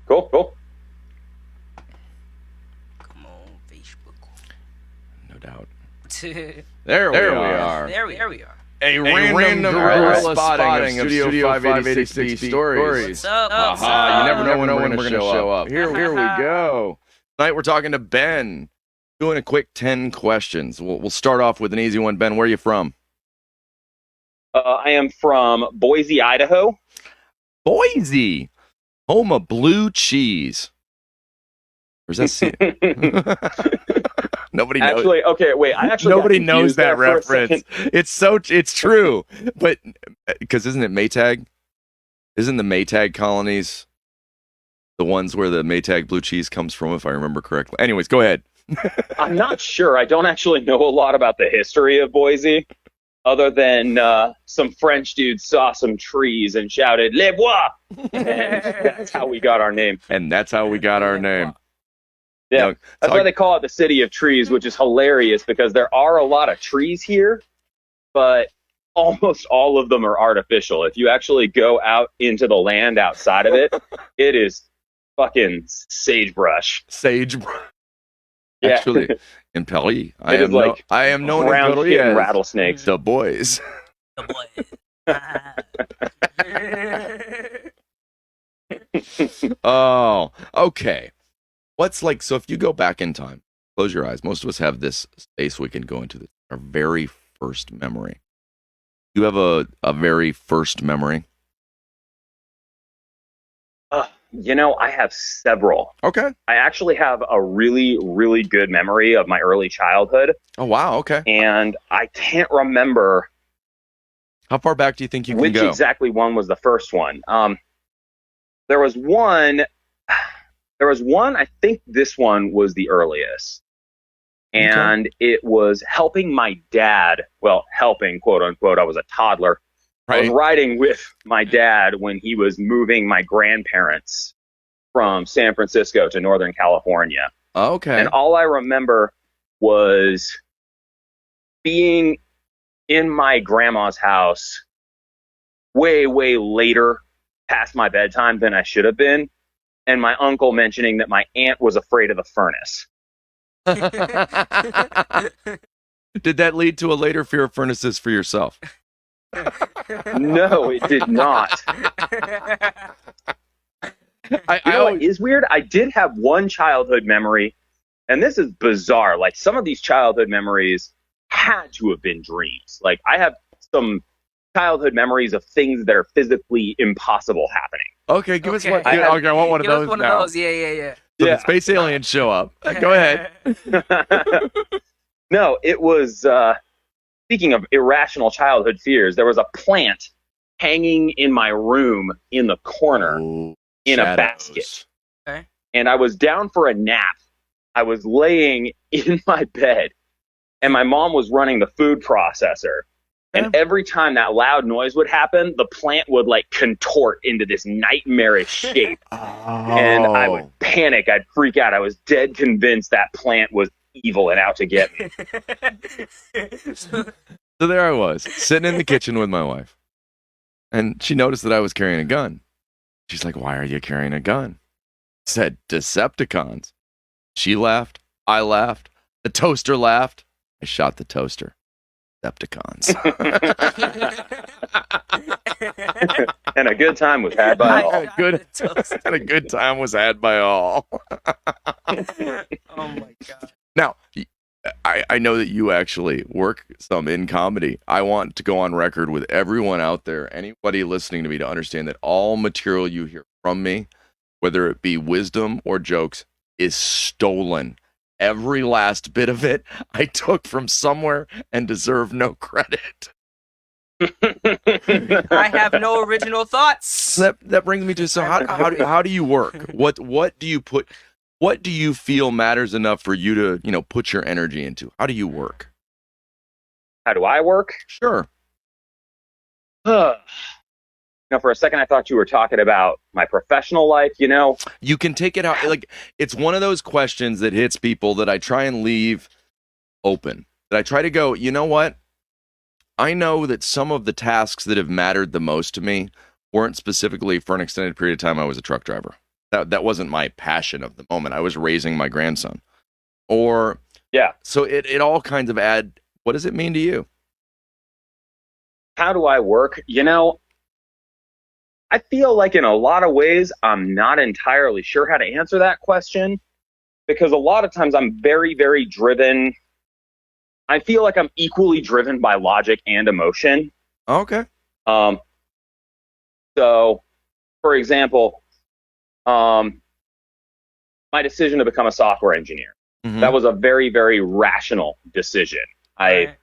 Cool. Come on, Facebook. No doubt. there There we are. There we are. A random gorilla spotting of Studio 586B stories. What's up? Aha, you never know when we're going to show up. Here we go. Tonight we're talking to Ben. Doing a quick 10 questions. We'll start off with an easy one. Ben, where are you from? I am from Boise, Idaho. Boise, home of blue cheese. Or is that Nobody knows. Actually, okay, wait. I actually Nobody got knows confused there that for a reference. second. It's true. But because isn't it Maytag? Isn't the Maytag colonies the ones where the Maytag blue cheese comes from, if I remember correctly? Anyways, go ahead. I'm not sure. I don't actually know a lot about the history of Boise, other than some French dudes saw some trees and shouted "Les bois," and that's how we got our name. And that's how we got our name. Yeah, that's why they call it the City of Trees, which is hilarious because there are a lot of trees here, but almost all of them are artificial. If you actually go out into the land outside of it, it is fucking sagebrush. Sagebrush. Yeah. Actually, in Paris, I It is like am known in brown Paris skin as rattlesnakes. the boys. Oh, okay. What's like, so if you go back in time, close your eyes. Most of us have this space we can go into this, our very first memory. You have a very first memory? I have several. Okay. I actually have a really, really good memory of my early childhood, Oh, wow. Okay. and I can't remember How far back do you think you can which go? exactly one was the first one. There was one, I think this one was the earliest. And it was helping my dad, well, helping, quote unquote, I was a toddler. I was Right. riding with my dad when he was moving my grandparents from San Francisco to Northern California. Okay. And all I remember was being in my grandma's house way, way later past my bedtime than I should have been. And my uncle mentioning that my aunt was afraid of the furnace. Did that lead to a later fear of furnaces for yourself? No, it did not. I You know what always, is weird? I did have one childhood memory, and this is bizarre. Like, some of these childhood memories had to have been dreams. Like, I have some childhood memories of things that are physically impossible happening. okay, give us Okay. one. Okay, I want one of Give us those one now. of those. Yeah. So Yeah. the space aliens show up. Go ahead. No, it was, speaking of irrational childhood fears, there was a plant hanging in my room in the corner Ooh, in a shadows. basket. Okay. And I was down for a nap. I was laying in my bed, and my mom was running the food processor. And every time that loud noise would happen, the plant would like contort into this nightmarish shape. And I would panic. I'd freak out. I was dead convinced that plant was evil and out to get me. So there I was, sitting in the kitchen with my wife. And she noticed that I was carrying a gun. She's like, "Why are you carrying a gun?" I said, "Decepticons." She laughed. I laughed. The toaster laughed. I shot the toaster. Decepticons. And a good time was had by all. And a good time was had by all. Oh my god. Now, I know that you actually work some in comedy. I want to go on record with everyone out there, anybody listening to me, to understand that all material you hear from me, whether it be wisdom or jokes, is stolen. Every last bit of it I took from somewhere and deserve no credit. I have no original thoughts. That brings me to, so how do you work? What do you put? What do you feel matters enough for you to put your energy into? How do you work? How do I work? Sure. For a second, I thought you were talking about my professional life, You can take it out. Like, it's one of those questions that hits people that I try and leave open. That I try to go, you know what? I know that some of the tasks that have mattered the most to me weren't specifically for an extended period of time I was a truck driver. That wasn't my passion of the moment. I was raising my grandson. Or Yeah. So it all kinds of add. What does it mean to you? How do I work? I feel like in a lot of ways, I'm not entirely sure how to answer that question, because a lot of times I'm very, very driven. I feel like I'm equally driven by logic and emotion. Okay. So, for example, my decision to become a software engineer, that was a very, very rational decision. I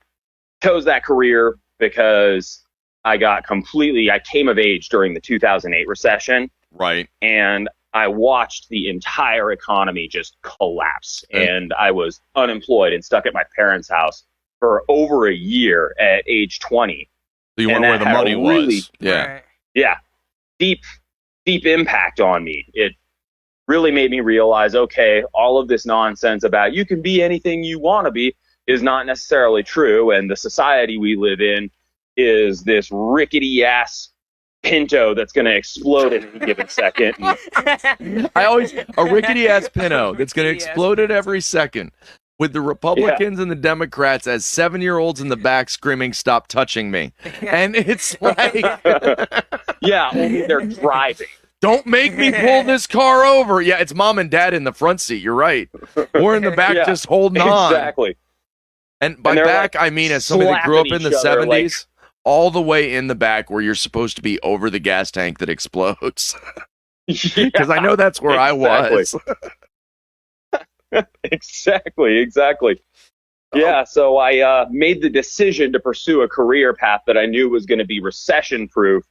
chose that career because I came of age during the 2008 recession. Right. And I watched the entire economy just collapse. And I was unemployed and stuck at my parents' house for over a year at age 20. So you went where the money was. Yeah. Right. Yeah. Deep impact on me. It really made me realize, okay, all of this nonsense about you can be anything you want to be is not necessarily true. And the society we live in is this rickety ass Pinto that's going to explode at any given second. A rickety ass Pinto that's going to explode at every second, with the Republicans and the Democrats as 7-year-olds in the back screaming, "Stop touching me!" And it's like, yeah, only they're driving. Don't make me pull this car over. Yeah, it's mom and dad in the front seat. You're right. We're in the back just holding on. Exactly. And by back, I mean as somebody that grew up in the 70s, all the way in the back where you're supposed to be over the gas tank that explodes. Because I know that's where I was. Exactly. Yeah, so I made the decision to pursue a career path that I knew was going to be recession-proof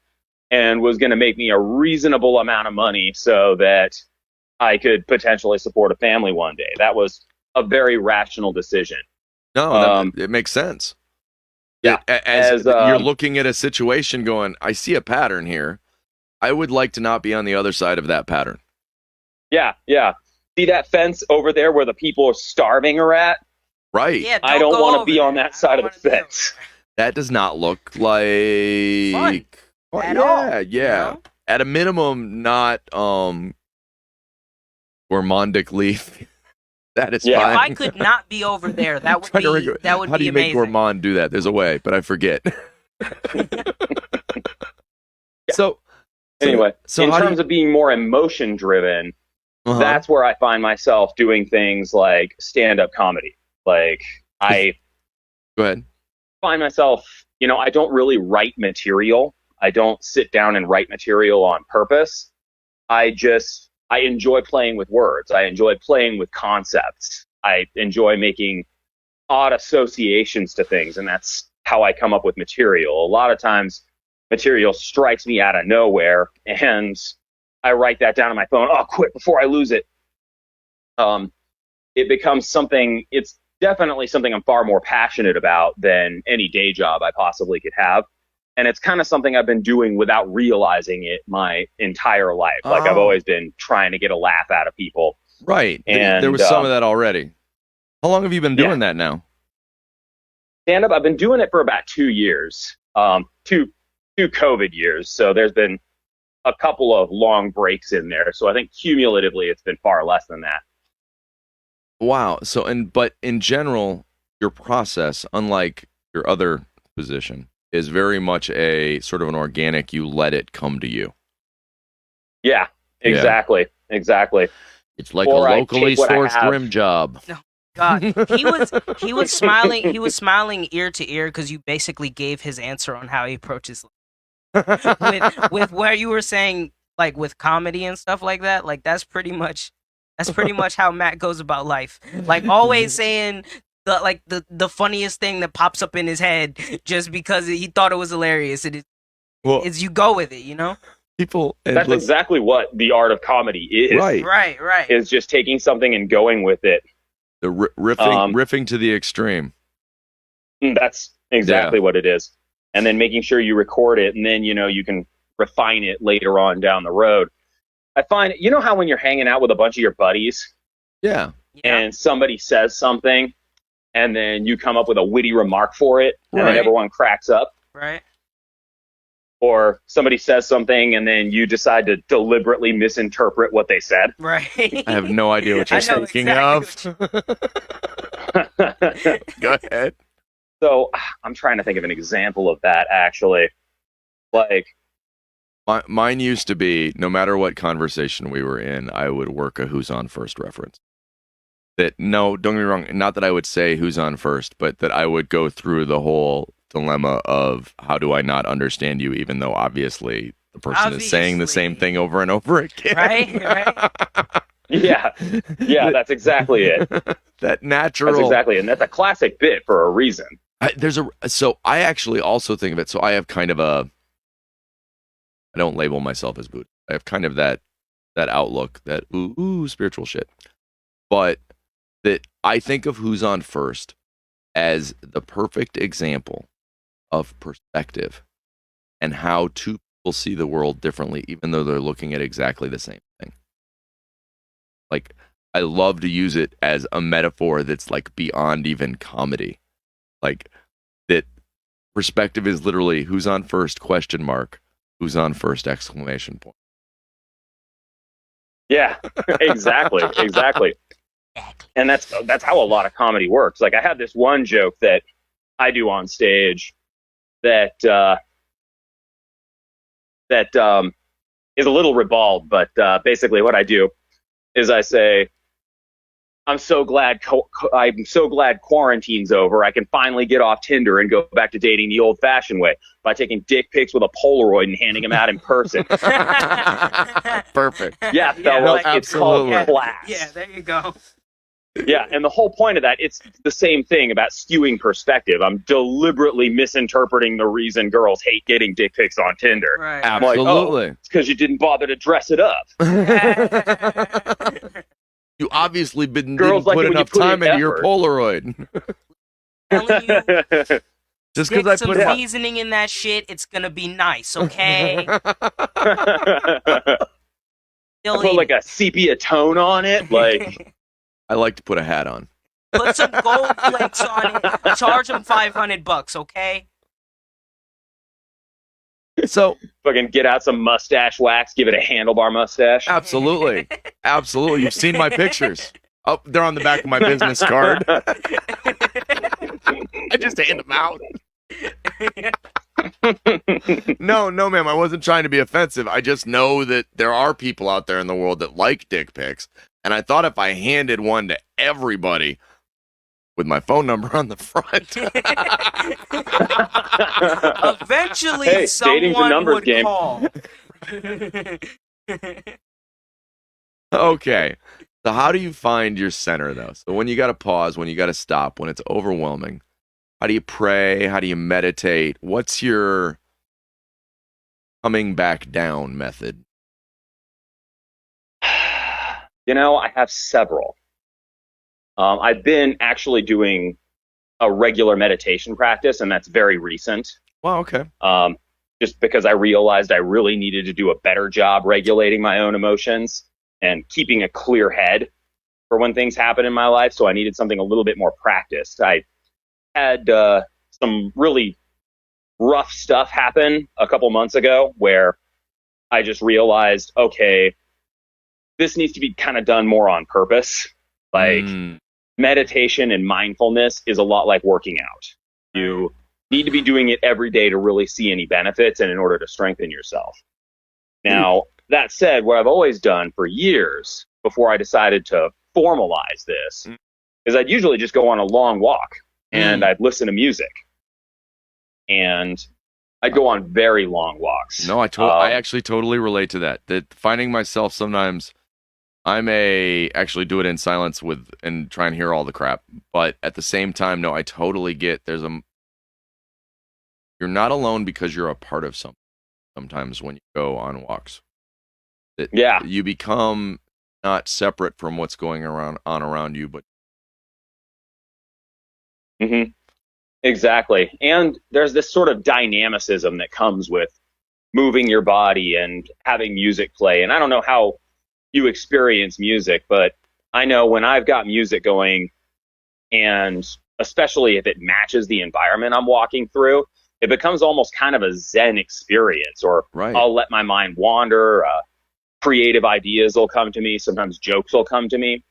and was going to make me a reasonable amount of money so that I could potentially support a family one day. That was a very rational decision. No, it makes sense. Yeah. As you're looking at a situation going, I see a pattern here. I would like to not be on the other side of that pattern. Yeah. See that fence over there where the people are starving are at? Right. Yeah, I don't want to be on that side of the fence. That does not look like fun at all. Yeah. You know? At a minimum, not gourmandic leaf. That is fine. If I could not be over there, that would be amazing. How do you make gourmand do that? There's a way, but I forget. So anyway, so in terms of being more emotion driven, that's where I find myself doing things like stand-up comedy. Like I Go ahead. find myself, I don't really write material. I don't sit down and write material on purpose. I enjoy playing with words. I enjoy playing with concepts. I enjoy making odd associations to things, and that's how I come up with material. A lot of times, material strikes me out of nowhere, and I write that down on my phone. Oh, quick, before I lose it. It becomes something, it's definitely something I'm far more passionate about than any day job I possibly could have. And it's kind of something I've been doing without realizing it my entire life. Like I've always been trying to get a laugh out of people. Right. And there was some of that already. How long have you been doing that now? Stand-up, I've been doing it for about 2 years. Two COVID years. So there's been a couple of long breaks in there. So I think cumulatively it's been far less than that. Wow. But in general, your process, unlike your other position, is very much a sort of an organic, you let it come to you. Yeah, exactly. It's like a locally sourced rim job. No, God, he was smiling. He was smiling ear to ear because you basically gave his answer on how he approaches life. with where you were saying like with comedy and stuff like that. Like that's pretty much how Matt goes about life. Like always saying the funniest thing that pops up in his head just because he thought it was hilarious. It's you go with it, That's exactly what the art of comedy is. Right. Is just taking something and going with it. The riffing to the extreme. That's exactly what it is. And then making sure you record it, and then you can refine it later on down the road. I find how when you're hanging out with a bunch of your buddies, and somebody says something, and then you come up with a witty remark for it, and then everyone cracks up. Right. or somebody says something and then you decide to deliberately misinterpret what they said. Right. I have no idea what you're I know speaking exactly of. Go ahead. So I'm trying to think of an example of that, actually. Like, Mine used to be, no matter what conversation we were in, I would work a who's on first reference. No, don't get me wrong, not that I would say who's on first, but that I would go through the whole dilemma of how do I not understand you, even though obviously the person is saying the same thing over and over again. Right. yeah, that's exactly it. That natural. That's exactly it. And that's a classic bit for a reason. So I actually also think of it. So I have kind of I don't label myself as Buddhist. I have kind of that outlook, that ooh spiritual shit. But that I think of who's on first as the perfect example of perspective and how two people see the world differently, even though they're looking at exactly the same thing. Like, I love to use it as a metaphor that's like beyond even comedy. Like, that perspective is literally who's on first, ? Who's on first, ? Yeah, exactly. And that's how a lot of comedy works. Like, I have this one joke that I do on stage that is a little ribald, but basically what I do is I say, I'm so glad quarantine's over. I can finally get off Tinder and go back to dating the old-fashioned way by taking dick pics with a Polaroid and handing them out in person. Perfect. Yeah, fellas, it's called class. Yeah, there you go. Yeah, and the whole point of that, it's the same thing about skewing perspective. I'm deliberately misinterpreting the reason girls hate getting dick pics on Tinder. Right. Absolutely. It's because you didn't bother to dress it up. You obviously didn't Girls like put it when enough you put time in into your effort. Polaroid. Telling you, Just get because I some put it. seasoning in that shit, it's gonna be nice, okay? I Still put eat like a sepia tone on it. Like, I like to put a hat on. Put some gold flakes on it. Charge them $500, okay? So fucking get out some mustache wax, give it a handlebar mustache. absolutely, you've seen my pictures. Oh, they're on the back of my business card. I just hand them out. No, ma'am, I wasn't trying to be offensive. I just know that there are people out there in the world that like dick pics, and I thought if I handed one to everybody with my phone number on the front, eventually hey, dating's a someone numbers would game. call. Okay. So how do you find your center, though? So when you got to pause, when you got to stop, when it's overwhelming, how do you pray? How do you meditate? What's your coming back down method? You know, I have several. I've been actually doing a regular meditation practice, and that's very recent. Well, okay. Just because I realized I really needed to do a better job regulating my own emotions and keeping a clear head for when things happen in my life. So I needed something a little bit more practiced. I had some really rough stuff happen a couple months ago where I just realized, okay, this needs to be kind of done more on purpose. Like, meditation and mindfulness is a lot like working out. You need to be doing it every day to really see any benefits and in order to strengthen yourself. Now, that said, what I've always done for years before I decided to formalize this is I'd usually just go on a long walk and I'd listen to music. And I'd go on very long walks. No, I actually totally relate to that. That finding myself sometimes, I may actually do it in silence and try and hear all the crap. But at the same time, no, I totally get you're not alone because you're a part of something sometimes when you go on walks. You become not separate from what's going on around you, but exactly. And there's this sort of dynamicism that comes with moving your body and having music play. And I don't know how you experience music, but I know when I've got music going, and especially if it matches the environment I'm walking through, it becomes almost kind of a Zen experience, or Right. I'll let my mind wander. Creative ideas will come to me. Sometimes jokes will come to me.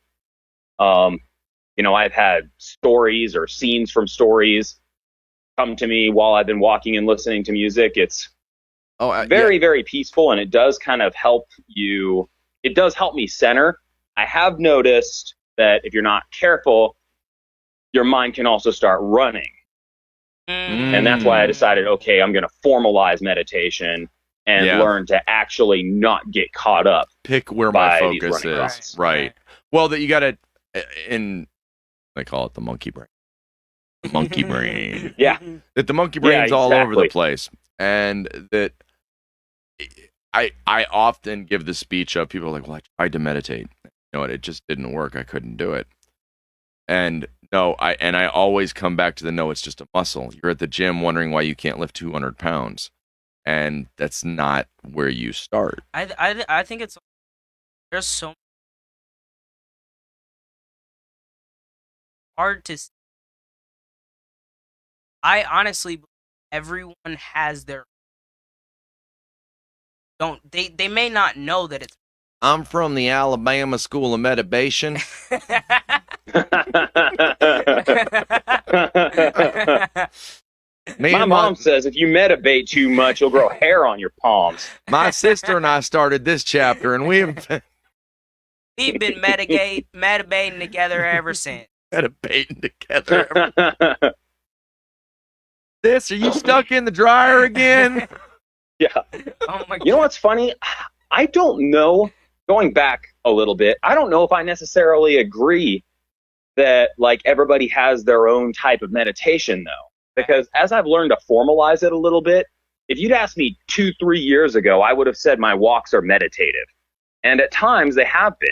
I've had stories or scenes from stories come to me while I've been walking and listening to music. It's very, very peaceful, and it does kind of help you. It does help me center. I have noticed that if you're not careful, your mind can also start running. And that's why I decided, okay, I'm going to formalize meditation and learn to actually not get caught up. Pick where my focus is. thoughts. Right. Well, that you got to, they call it the monkey brain. Monkey brain. Yeah. That the monkey brain's all over the exactly. place. And that I often give the speech of people are like, well, I tried to meditate. You know what? It just didn't work. I couldn't do it. And I always come back to no, it's just a muscle. You're at the gym wondering why you can't lift 200 pounds. And that's not where you start. I think there's so hard to. I honestly believe everyone has their. They may not know that it's. I'm from the Alabama School of Meditation. My mom says if you meditate too much, you'll grow hair on your palms. My sister and I started this chapter, and we've been meditating together ever since. Meditating together. Are you stuck in the dryer again? Yeah. Oh my God. You know what's funny? I don't know. Going back a little bit, I don't know if I necessarily agree that like everybody has their own type of meditation, though. Because as I've learned to formalize it a little bit, if you'd asked me 2-3 years ago, I would have said my walks are meditative. And at times they have been.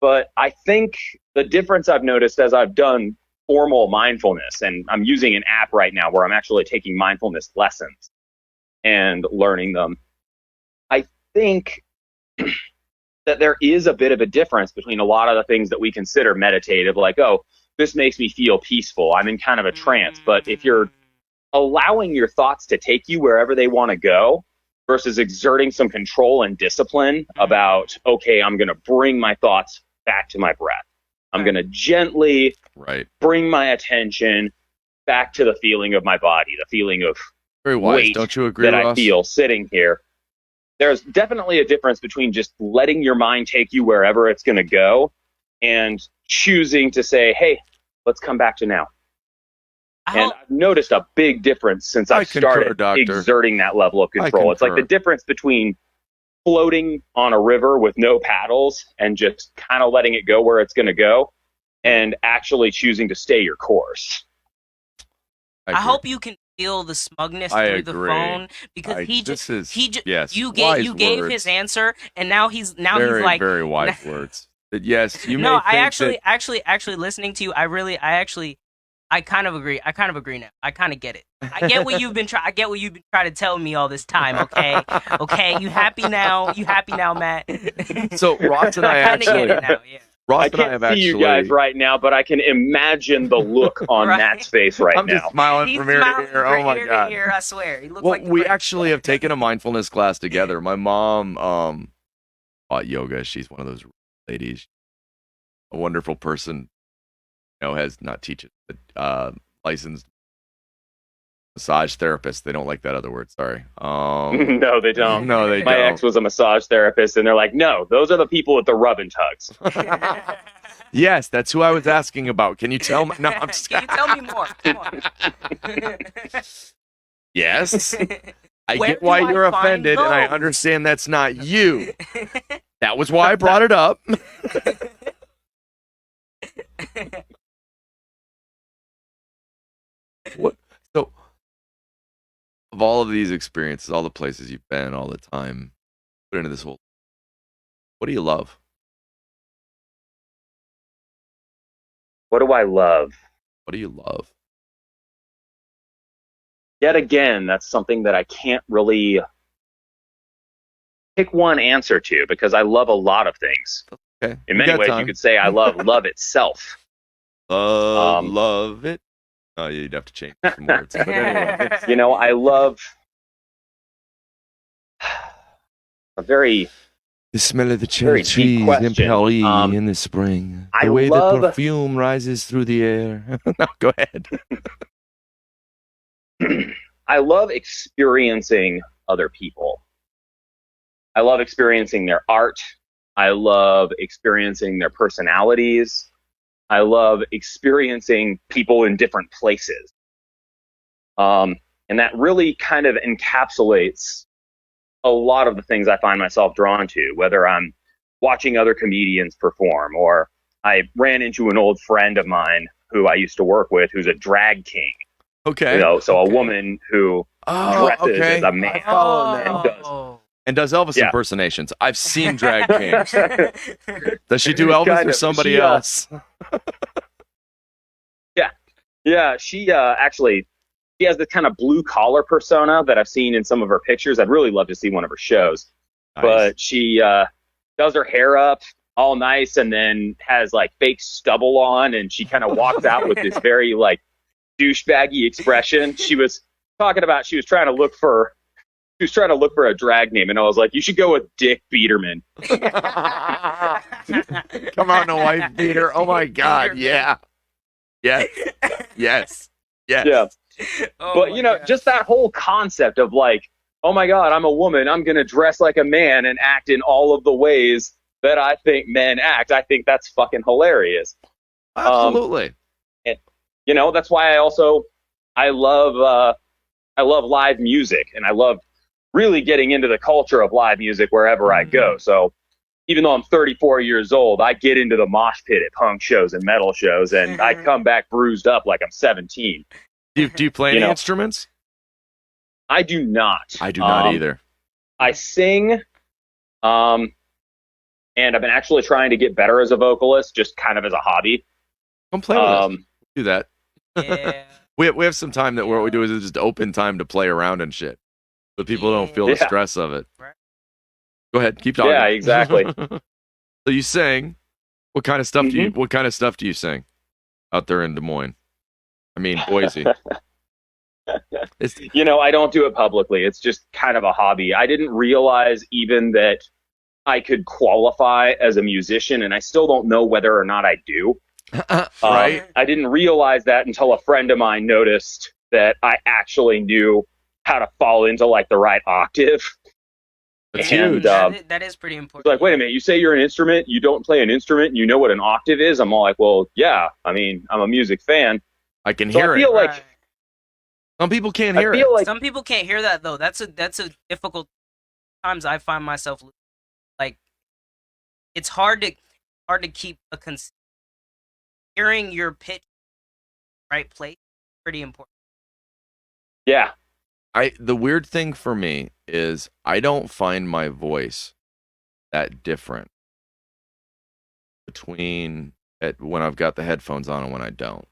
But I think the difference I've noticed as I've done formal mindfulness, and I'm using an app right now where I'm actually taking mindfulness lessons and learning them, I think that there is a bit of a difference between a lot of the things that we consider meditative, like, oh, this makes me feel peaceful, I'm in kind of a trance. But if you're allowing your thoughts to take you wherever they want to go versus exerting some control and discipline about, okay, I'm going to bring my thoughts back to my breath. I'm going to gently bring my attention back to the feeling of my body, the feeling of very wise. Weight Don't you agree, that Ross? I feel sitting here. There's definitely a difference between just letting your mind take you wherever it's going to go and choosing to say, hey, let's come back to now. And I've noticed a big difference since I've started exerting that level of control. It's like the difference between floating on a river with no paddles and just kind of letting it go where it's going to go and actually choosing to stay your course. I hope you can feel the smugness through the phone, because you gave his answer, and now he's like very wise words. But yes, you no, may I think actually listening to you, I kind of agree. I kind of agree now. I kind of get it. I get what you've been trying to tell me all this time. Okay, okay. You happy now? You happy now, Matt? So Ross and I actually. Get it now, yeah. Ross I can't see you guys right now, but I can imagine the look on Matt's face right now. I'm just smiling from ear to ear. Oh my God! Ear, I swear. He looks well, like we actually have taken a mindfulness class together. My mom taught yoga. She's one of those ladies, a wonderful person. Has not teaches, but licensed massage therapist. They don't like that other word. Sorry. No, they don't. No, they don't. My ex was a massage therapist, and they're like, no, those are the people with the rub and tugs. Yes, that's who I was asking about. Can you tell me? No, I'm just... Can you tell me more? Come on. Yes. I get why you're offended, and I understand that's not you. That was why I brought it up. So, of all of these experiences, all the places you've been, all the time put into this whole, what do you love? What do I love? What do you love? Yet again, that's something that I can't really pick one answer to, because I love a lot of things. Okay. In many ways, you could say I love love itself. Love it. Oh, you'd have to change some words. But anyway. You know, I love a very The smell of the Very cherry deep trees in question. Paris in the spring. The I way love- the perfume rises through the air. No, go ahead. I love experiencing other people. I love experiencing their art. I love experiencing their personalities. I love experiencing people in different places. And that really kind of encapsulates a lot of the things I find myself drawn to, whether I'm watching other comedians perform, or I ran into an old friend of mine who I used to work with who's a drag king. Okay. You know, so Okay. a woman who dresses as a man. And does Elvis Yeah. impersonations. I've seen drag kings. Does she do Elvis Kind or of. somebody She, else? Yeah, she actually, she has the kind of blue collar persona that I've seen in some of her pictures. I'd really love to see one of her shows. Nice. But she does her hair up all nice and then has like fake stubble on, and she kind of walks out with this very like douchebaggy expression. She was talking about she was trying to look for a drag name, and I was like, you should go with Dick Biederman. Come on, a wife beater. Oh my God. Yeah. Yes. Yes. Yes. Yeah. Oh But my you know, God. just that whole concept of like, oh my God, I'm a woman, I'm gonna dress like a man and act in all of the ways that I think men act. I think that's fucking hilarious. Absolutely. You know, that's why I love live music, and I love really getting into the culture of live music wherever I go. So even though I'm 34 years old, I get into the mosh pit at punk shows and metal shows, and I come back bruised up like I'm 17. Do you play You any know. instruments? I do not. I do not either. I sing, and I've been actually trying to get better as a vocalist, just kind of as a hobby. Come play with us. Do that. Yeah. We have some time that what we do is just open time to play around and shit, so people don't feel the Yeah. stress of it. Right. Go ahead, keep talking. Yeah, exactly. So you sing. What kind of stuff do Mm-hmm. you? What kind of stuff do you sing out there in Des Moines? I mean Boise. You know, I don't do it publicly. It's just kind of a hobby. I didn't realize even that I could qualify as a musician, and I still don't know whether or not I do. Right. I didn't realize that until a friend of mine noticed that I actually knew how to fall into like the right octave. That's And, huge. That is pretty It's important. like, wait a minute, you say you're an instrument, you don't play an instrument, and you know what an octave is? I'm all like, well, yeah, I mean, I'm a music fan. I can So hear I feel it. like, Right. Some people can't I hear feel it. like, Some people can't hear that though. That's a difficult. Times I find myself like it's hard to keep a hearing your pitch right place. Pretty important. yeah, The weird thing for me is I don't find my voice that different between when I've got the headphones on and when I don't.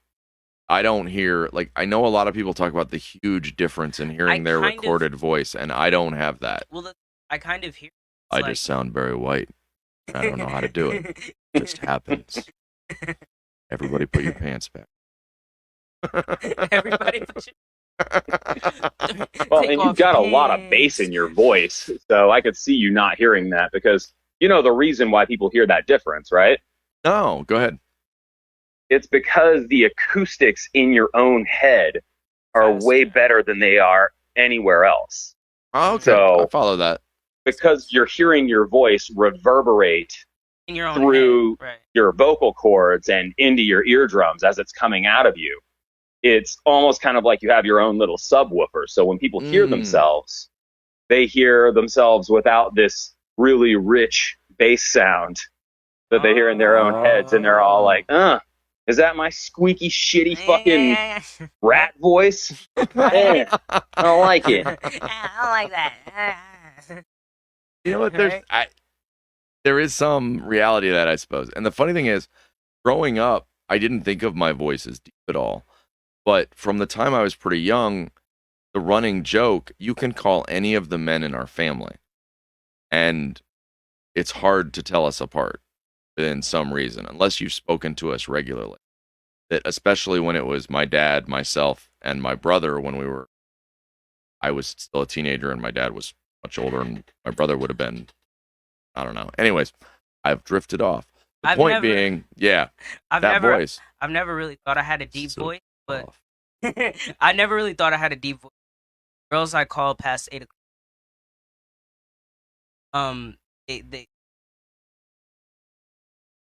I don't hear, like, I know a lot of people talk about the huge difference in hearing their kind of- recorded voice, and I don't have that. Well, I kind of hear. I just sound very white. I don't know how to do it. It just happens. Everybody put your pants back. Everybody. well, Take and off you've got a your lot of bass in your voice, so I could see you not hearing that because you know the reason why people hear that difference, right? No, go ahead. It's because the acoustics in your own head are Yes. way better than they are anywhere else. Oh, okay, So- I follow that. Because you're hearing your voice reverberate in your own through- head. Right. your vocal cords and into your eardrums as it's coming out of you. It's almost kind of like you have your own little subwoofer. So when people hear Mm. themselves, they hear themselves without this really rich bass sound that they hear in their own heads, and they're all like, is that my squeaky, shitty fucking rat voice? Eh, I don't like it. I don't like that. You know what? Right? There is some reality to that, I suppose. And the funny thing is, growing up, I didn't think of my voice as deep at all. But from the time I was pretty young, the running joke, you can call any of the men in our family, and it's hard to tell us apart in some reason, unless you've spoken to us regularly. that especially when it was my dad, myself, and my brother when I was still a teenager and my dad was much older and my brother would have been, I don't know. Anyways, I've drifted off. The point being, yeah, voice. I've never really thought I had a deep voice, but off. I never really thought I had a deep voice. Girls I call past 8 o'clock.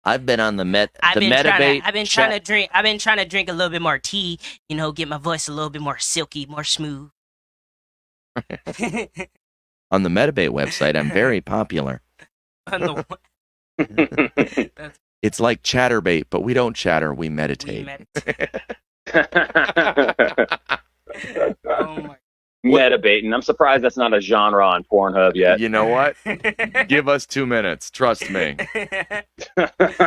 I've been on the I've been trying to drink a little bit more tea, get my voice a little bit more silky, more smooth. On the Metabait website, I'm very popular. It's like Chatterbait, but we don't chatter, we meditate. Oh my. Metabaiting. I'm surprised that's not a genre on Pornhub yet. You know what? Give us 2 minutes. Trust me.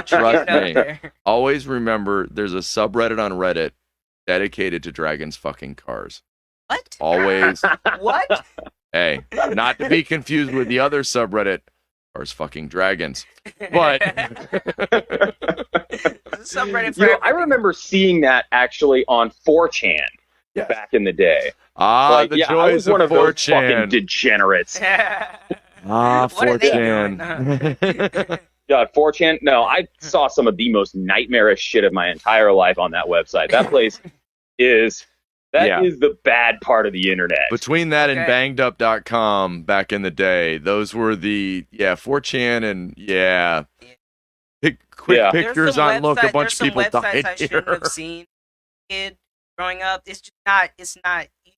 Trust me. Always remember, there's a subreddit on Reddit dedicated to dragons fucking cars. What? Always. What? Hey, not to be confused with the other subreddit, cars fucking dragons. But subreddit for I remember seeing that actually on 4chan back in the day. The joys I was one of those 4chan. fucking degenerates. 4chan. God, 4chan. No, I saw some of the most nightmarish shit of my entire life on that website. That place is the bad part of the internet. Between that and bangedup.com back in the day, those were the 4chan and quick pictures on look, a bunch of people died I shouldn't have seen kid growing up. It's just not you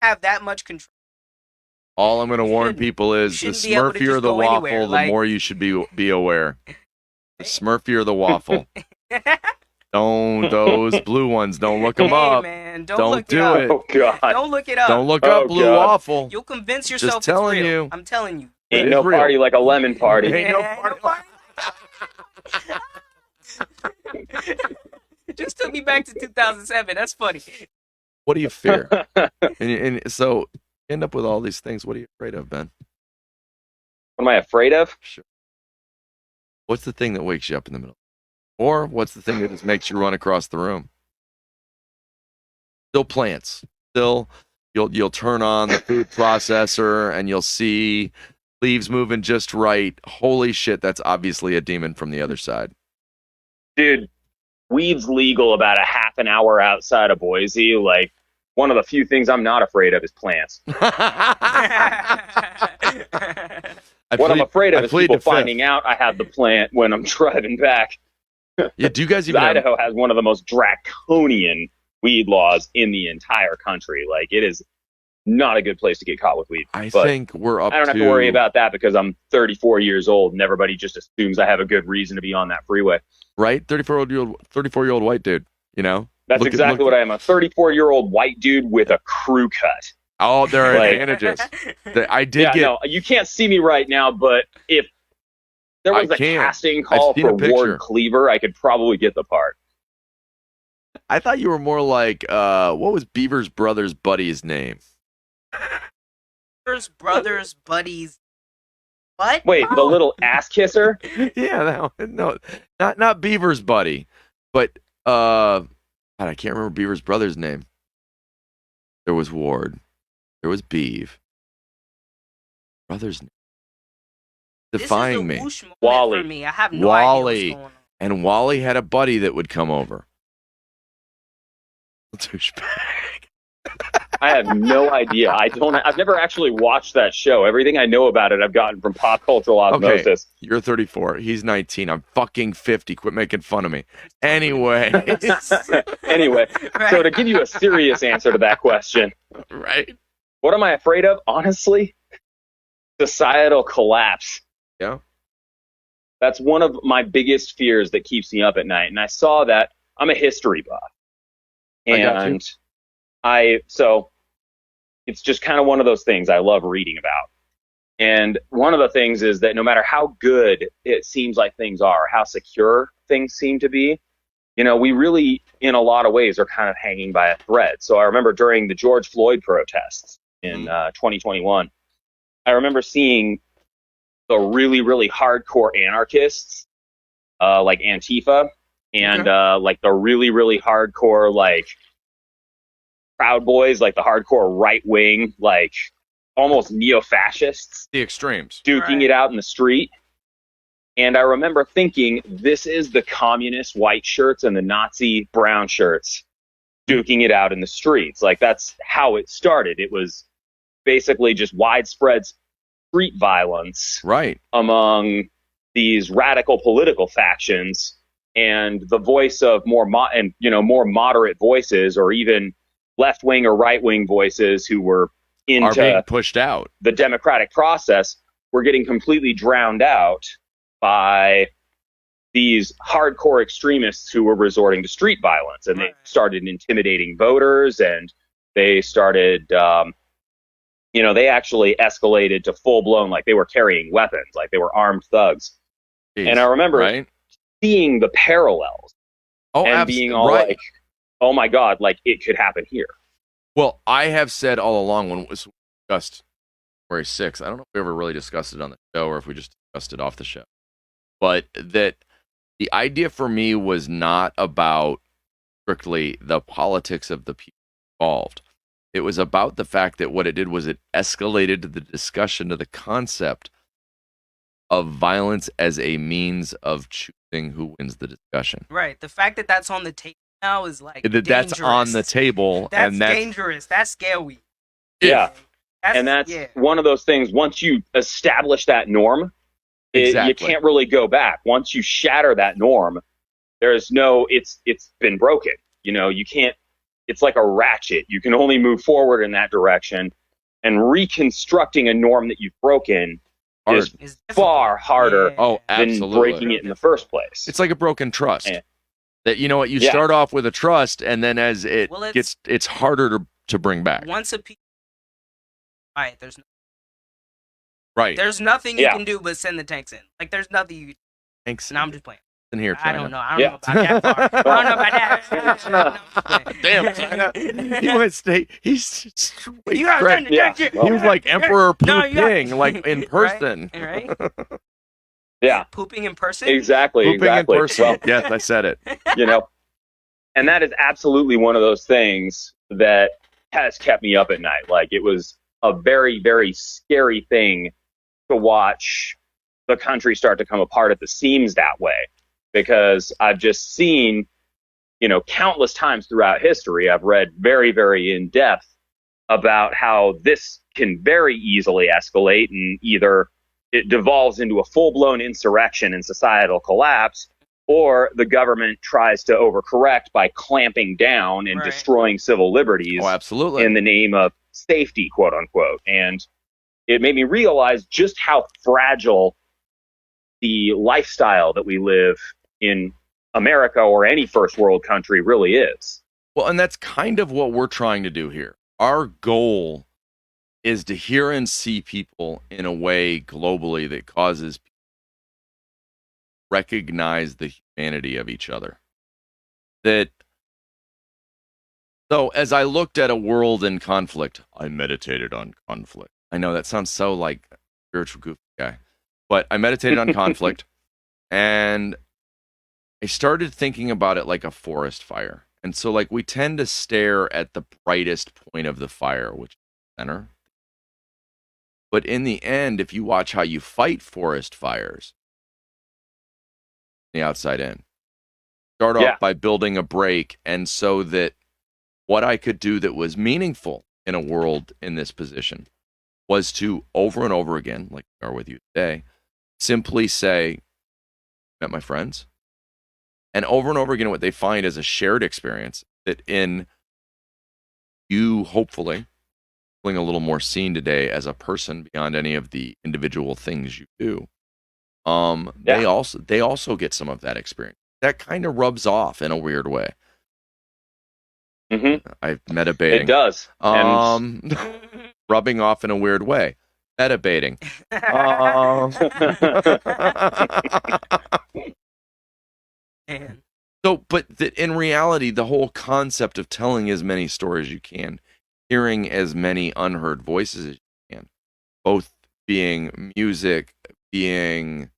have that much control. All I'm going to warn people is the Smurfier the waffle, the more you should be aware. The Smurfier the waffle. Don't, those blue ones, don't look them up. Man, don't do it. Oh, God. Don't look it up. Don't look up blue waffle. You'll convince yourself Just telling it's real. you. I'm telling you. Ain't no party like a lemon party. Ain't no party. It just took me back to 2007. That's funny. What do you fear? and so end up with all these things. What are you afraid of, Ben? What am I afraid of? Sure. What's the thing that wakes you up in the middle? Or what's the thing that just makes you run across the room? Still plants. Still, you'll turn on the food processor and you'll see leaves moving just right. Holy shit, that's obviously a demon from the other side. Dude, weed's legal about a half an hour outside of Boise. Like, one of the few things I'm not afraid of is plants. What I'm afraid of is people finding out I have the plant when I'm driving back. Yeah, do you guys even Idaho has one of the most draconian weed laws in the entire country. Like, it is not a good place to get caught with weed. I think we're up to... I don't have to worry about that because I'm 34 years old and everybody just assumes I have a good reason to be on that freeway. Right? 34-year-old white dude, That's exactly what I am. A 34-year-old white dude with a crew cut. Oh, there are advantages. No, you can't see me right now, but if there was a casting call for Ward Cleaver, I could probably get the part. I thought you were more like, what was Beaver's brother's buddy's name? Beaver's brother's buddy's... What? Wait, the little ass kisser? Yeah, no, not Beaver's buddy, but, God, I can't remember Beaver's brother's name. There was Ward. There was Beav. Brother's name. Defying me. Wally. For me. I have no idea what's going on. And Wally had a buddy that would come over. Douchebag. I have no idea. I've never actually watched that show. Everything I know about it, I've gotten from pop cultural osmosis. Okay, you're 34. He's 19. I'm fucking 50. Quit making fun of me. Anyway. So to give you a serious answer to that question. Right. What am I afraid of? Honestly, societal collapse. Yeah. That's one of my biggest fears that keeps me up at night. And I saw that. I'm a history buff. And so it's just kind of one of those things I love reading about. And one of the things is that no matter how good it seems like things are, how secure things seem to be, we really, in a lot of ways, are kind of hanging by a thread. So I remember during the George Floyd protests in 2021, I remember seeing the really, really hardcore anarchists, like Antifa, and like the really, really hardcore, like Proud Boys, like the hardcore right wing, like almost neo-fascists, The extremes. duking it out in the street. And I remember thinking, this is the communist white shirts and the Nazi brown shirts duking it out in the streets. Like, that's how it started. It was basically just widespread street violence among these radical political factions, and the voice of more moderate voices, or even left-wing or right-wing voices who were are being pushed out. The democratic process were getting completely drowned out by these hardcore extremists who were resorting to street violence, and they started intimidating voters, and they started, they actually escalated to full-blown, like they were carrying weapons, like they were armed thugs. Jeez, and I remember seeing the parallels and being all like, oh my God, like it could happen here. Well, I have said all along when it was discussed January 6th, I don't know if we ever really discussed it on the show or if we just discussed it off the show, but that the idea for me was not about strictly the politics of the people involved. It was about the fact that what it did was it escalated the discussion to the concept of violence as a means of choosing who wins the discussion. Right. The fact that that's on the table now is like dangerous. That's on the table. That's dangerous. That's scary. Yeah. That's one of those things, once you establish that norm, you can't really go back. Once you shatter that norm, there's no, it's been broken. You can't, it's like a ratchet. You can only move forward in that direction, and reconstructing a norm that you've broken is far harder than breaking it in the first place. It's like a broken trust. That, you know what, you start off with a trust, and then as it gets, it's harder to bring back. Once a piece, there's nothing you can do but send the tanks in. Like, there's nothing you. Thanks. No, I'm just playing. In here, China. I don't know about that far. I don't know about that. Damn, China. He went state. He's straight. He was like Emperor Pooping, like in person. Right? Yeah. Pooping in person? Exactly. Pooping in person. Well, yes, I said it. And that is absolutely one of those things that has kept me up at night. Like, it was a very, very scary thing to watch the country start to come apart at the seams that way. Because I've just seen, countless times throughout history, I've read very, very in depth about how this can very easily escalate, and either it devolves into a full-blown insurrection and societal collapse, or the government tries to overcorrect by clamping down and destroying civil liberties in the name of safety, quote unquote. And it made me realize just how fragile the lifestyle that we live in America or any first world country really is. Well, and that's kind of what we're trying to do here. Our goal is to hear and see people in a way globally that causes people to recognize the humanity of each other. So as I looked at a world in conflict, I meditated on conflict. I know that sounds so like a spiritual goofy guy, but I meditated on conflict, and I started thinking about it like a forest fire. And so, like, we tend to stare at the brightest point of the fire, which is the center. But in the end, if you watch how you fight forest fires, the outside in, start off by building a break. And so that what I could do that was meaningful in a world in this position was to, over and over again, like we are with you today, simply say, met my friends. And over again, what they find is a shared experience that in you, hopefully, feeling a little more seen today as a person beyond any of the individual things you do. They also get some of that experience. That kind of rubs off in a weird way. Mm-hmm. I've metabating. It does. Rubbing off in a weird way. Metabating. So, but in reality, the whole concept of telling as many stories as you can, hearing as many unheard voices as you can, both being music, being,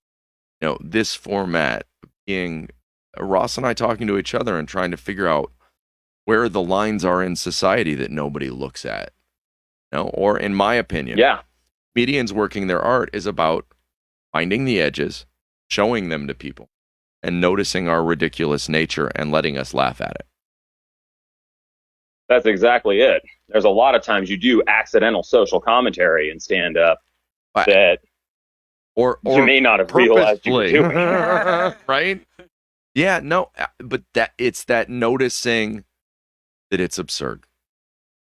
this format, being Ross and I talking to each other and trying to figure out where the lines are in society that nobody looks at. Or in my opinion, comedians working their art is about finding the edges, showing them to people, and noticing our ridiculous nature and letting us laugh at it. That's exactly it. There's a lot of times you do accidental social commentary in stand-up that or you may not have realized you were doing. Right? Yeah, no, but it's that noticing that it's absurd.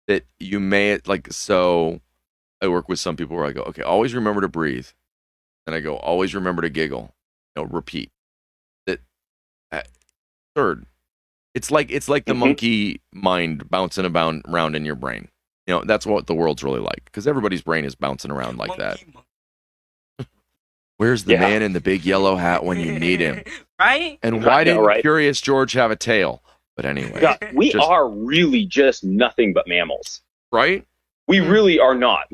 That you may, so I work with some people where I go, okay, always remember to breathe. And I go, always remember to giggle. Repeat. That absurd. It's like the monkey mind bouncing around in your brain. That's what the world's really like, because everybody's brain is bouncing around like that. Where's the man in the big yellow hat when you need him? Right? And why didn't Curious George have a tail? But anyway. We are really just nothing but mammals. Right? We really are not.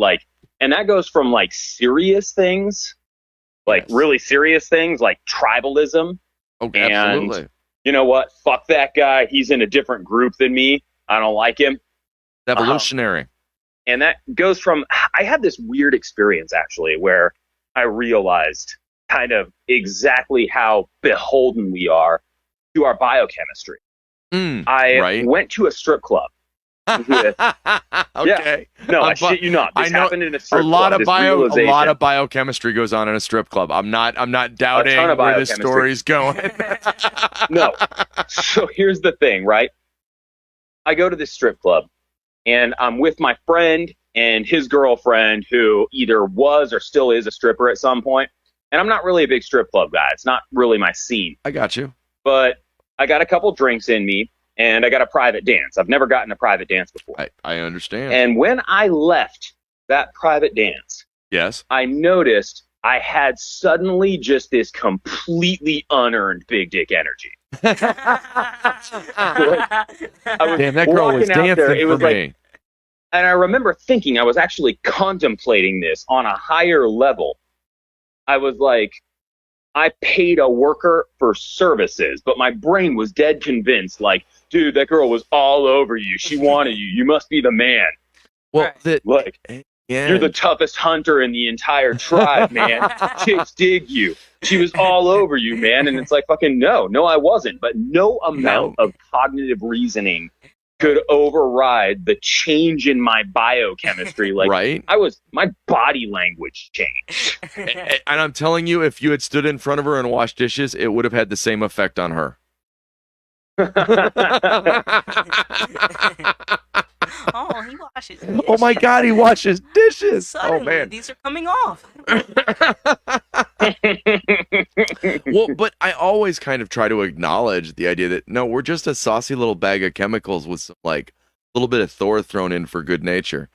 And that goes from serious things, really serious things like tribalism. Okay, absolutely. And you know what? Fuck that guy. He's in a different group than me. I don't like him. Evolutionary. And that goes from, I had this weird experience actually where I realized kind of exactly how beholden we are to our biochemistry. I went to a strip club. Okay. Yeah. No, I shit you not. This happened in a strip club. A lot of biochemistry goes on in a strip club. I'm not doubting where this story's going. No. So here's the thing, right? I go to this strip club and I'm with my friend and his girlfriend, who either was or still is a stripper at some point. And I'm not really a big strip club guy. It's not really my scene. I got you. But I got a couple drinks in me, and I got a private dance. I've never gotten a private dance before. I understand. And when I left that private dance, yes, I noticed I had suddenly just this completely unearned big dick energy. Damn, that girl was dancing for me. And I remember thinking, I was actually contemplating this on a higher level. I was like, I paid a worker for services, but my brain was dead convinced, dude, that girl was all over you. She wanted you. You must be the man. Well, you're the toughest hunter in the entire tribe, man. Chicks dig you. She was all over you, man. And it's fucking no, I wasn't. But no amount of cognitive reasoning could override the change in my biochemistry. Right? My body language changed. And I'm telling you, if you had stood in front of her and washed dishes, it would have had the same effect on her. Oh, he washes dishes. Oh my God, he washes dishes. Suddenly, oh man, these are coming off. Well, but I always kind of try to acknowledge the idea that no, we're just a saucy little bag of chemicals with some a little bit of Thor thrown in for good nature.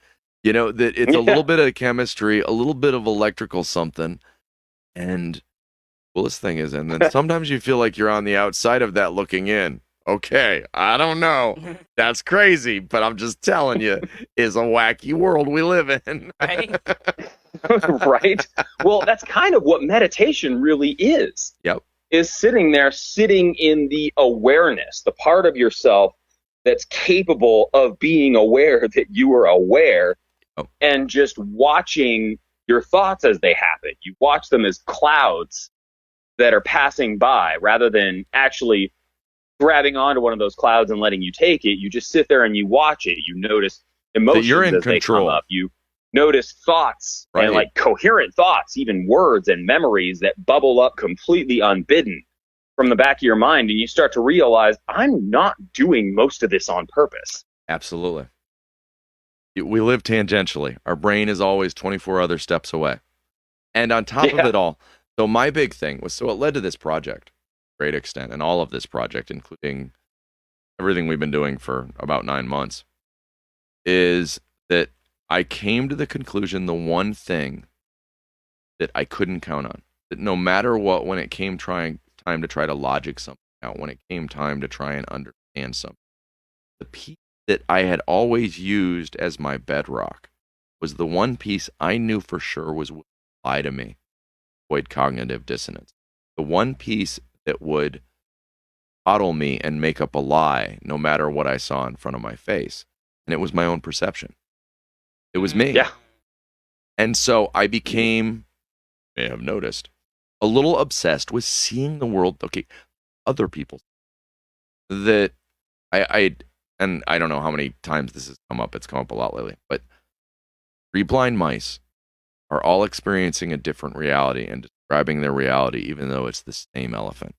That it's a little bit of chemistry, a little bit of electrical something, and coolest thing is, and then sometimes you feel like you're on the outside of that looking in. Okay, I don't know. That's crazy, but I'm just telling you, it's a wacky world we live in. Right? Right? Well, that's kind of what meditation really is. Yep. Is sitting in the awareness, the part of yourself that's capable of being aware that you are aware, and just watching your thoughts as they happen. You watch them as clouds that are passing by rather than actually grabbing onto one of those clouds and letting you take it. You just sit there and you watch it. You notice emotions you're in as control. They come up. You notice thoughts and coherent thoughts, even words and memories that bubble up completely unbidden from the back of your mind. And you start to realize, I'm not doing most of this on purpose. Absolutely. We live tangentially. Our brain is always 24 other steps away. And on top of it all, so my big thing was, so it led to this project. Great extent, and all of this project, including everything we've been doing for about 9 months, is that I came to the conclusion, the one thing that I couldn't count on, that no matter what, when it came time to try to logic something out, when it came time to try and understand something, the piece that I had always used as my bedrock was the one piece I knew for sure was would lie to me, avoid cognitive dissonance. The one piece that would coddle me and make up a lie no matter what I saw in front of my face. And it was my own perception. It was me. Yeah. And so I became, you may have noticed, a little obsessed with seeing the world, other people. That and I don't know how many times this has come up. It's come up a lot lately. But 3 blind mice are all experiencing a different reality and describing their reality, even though it's the same elephant.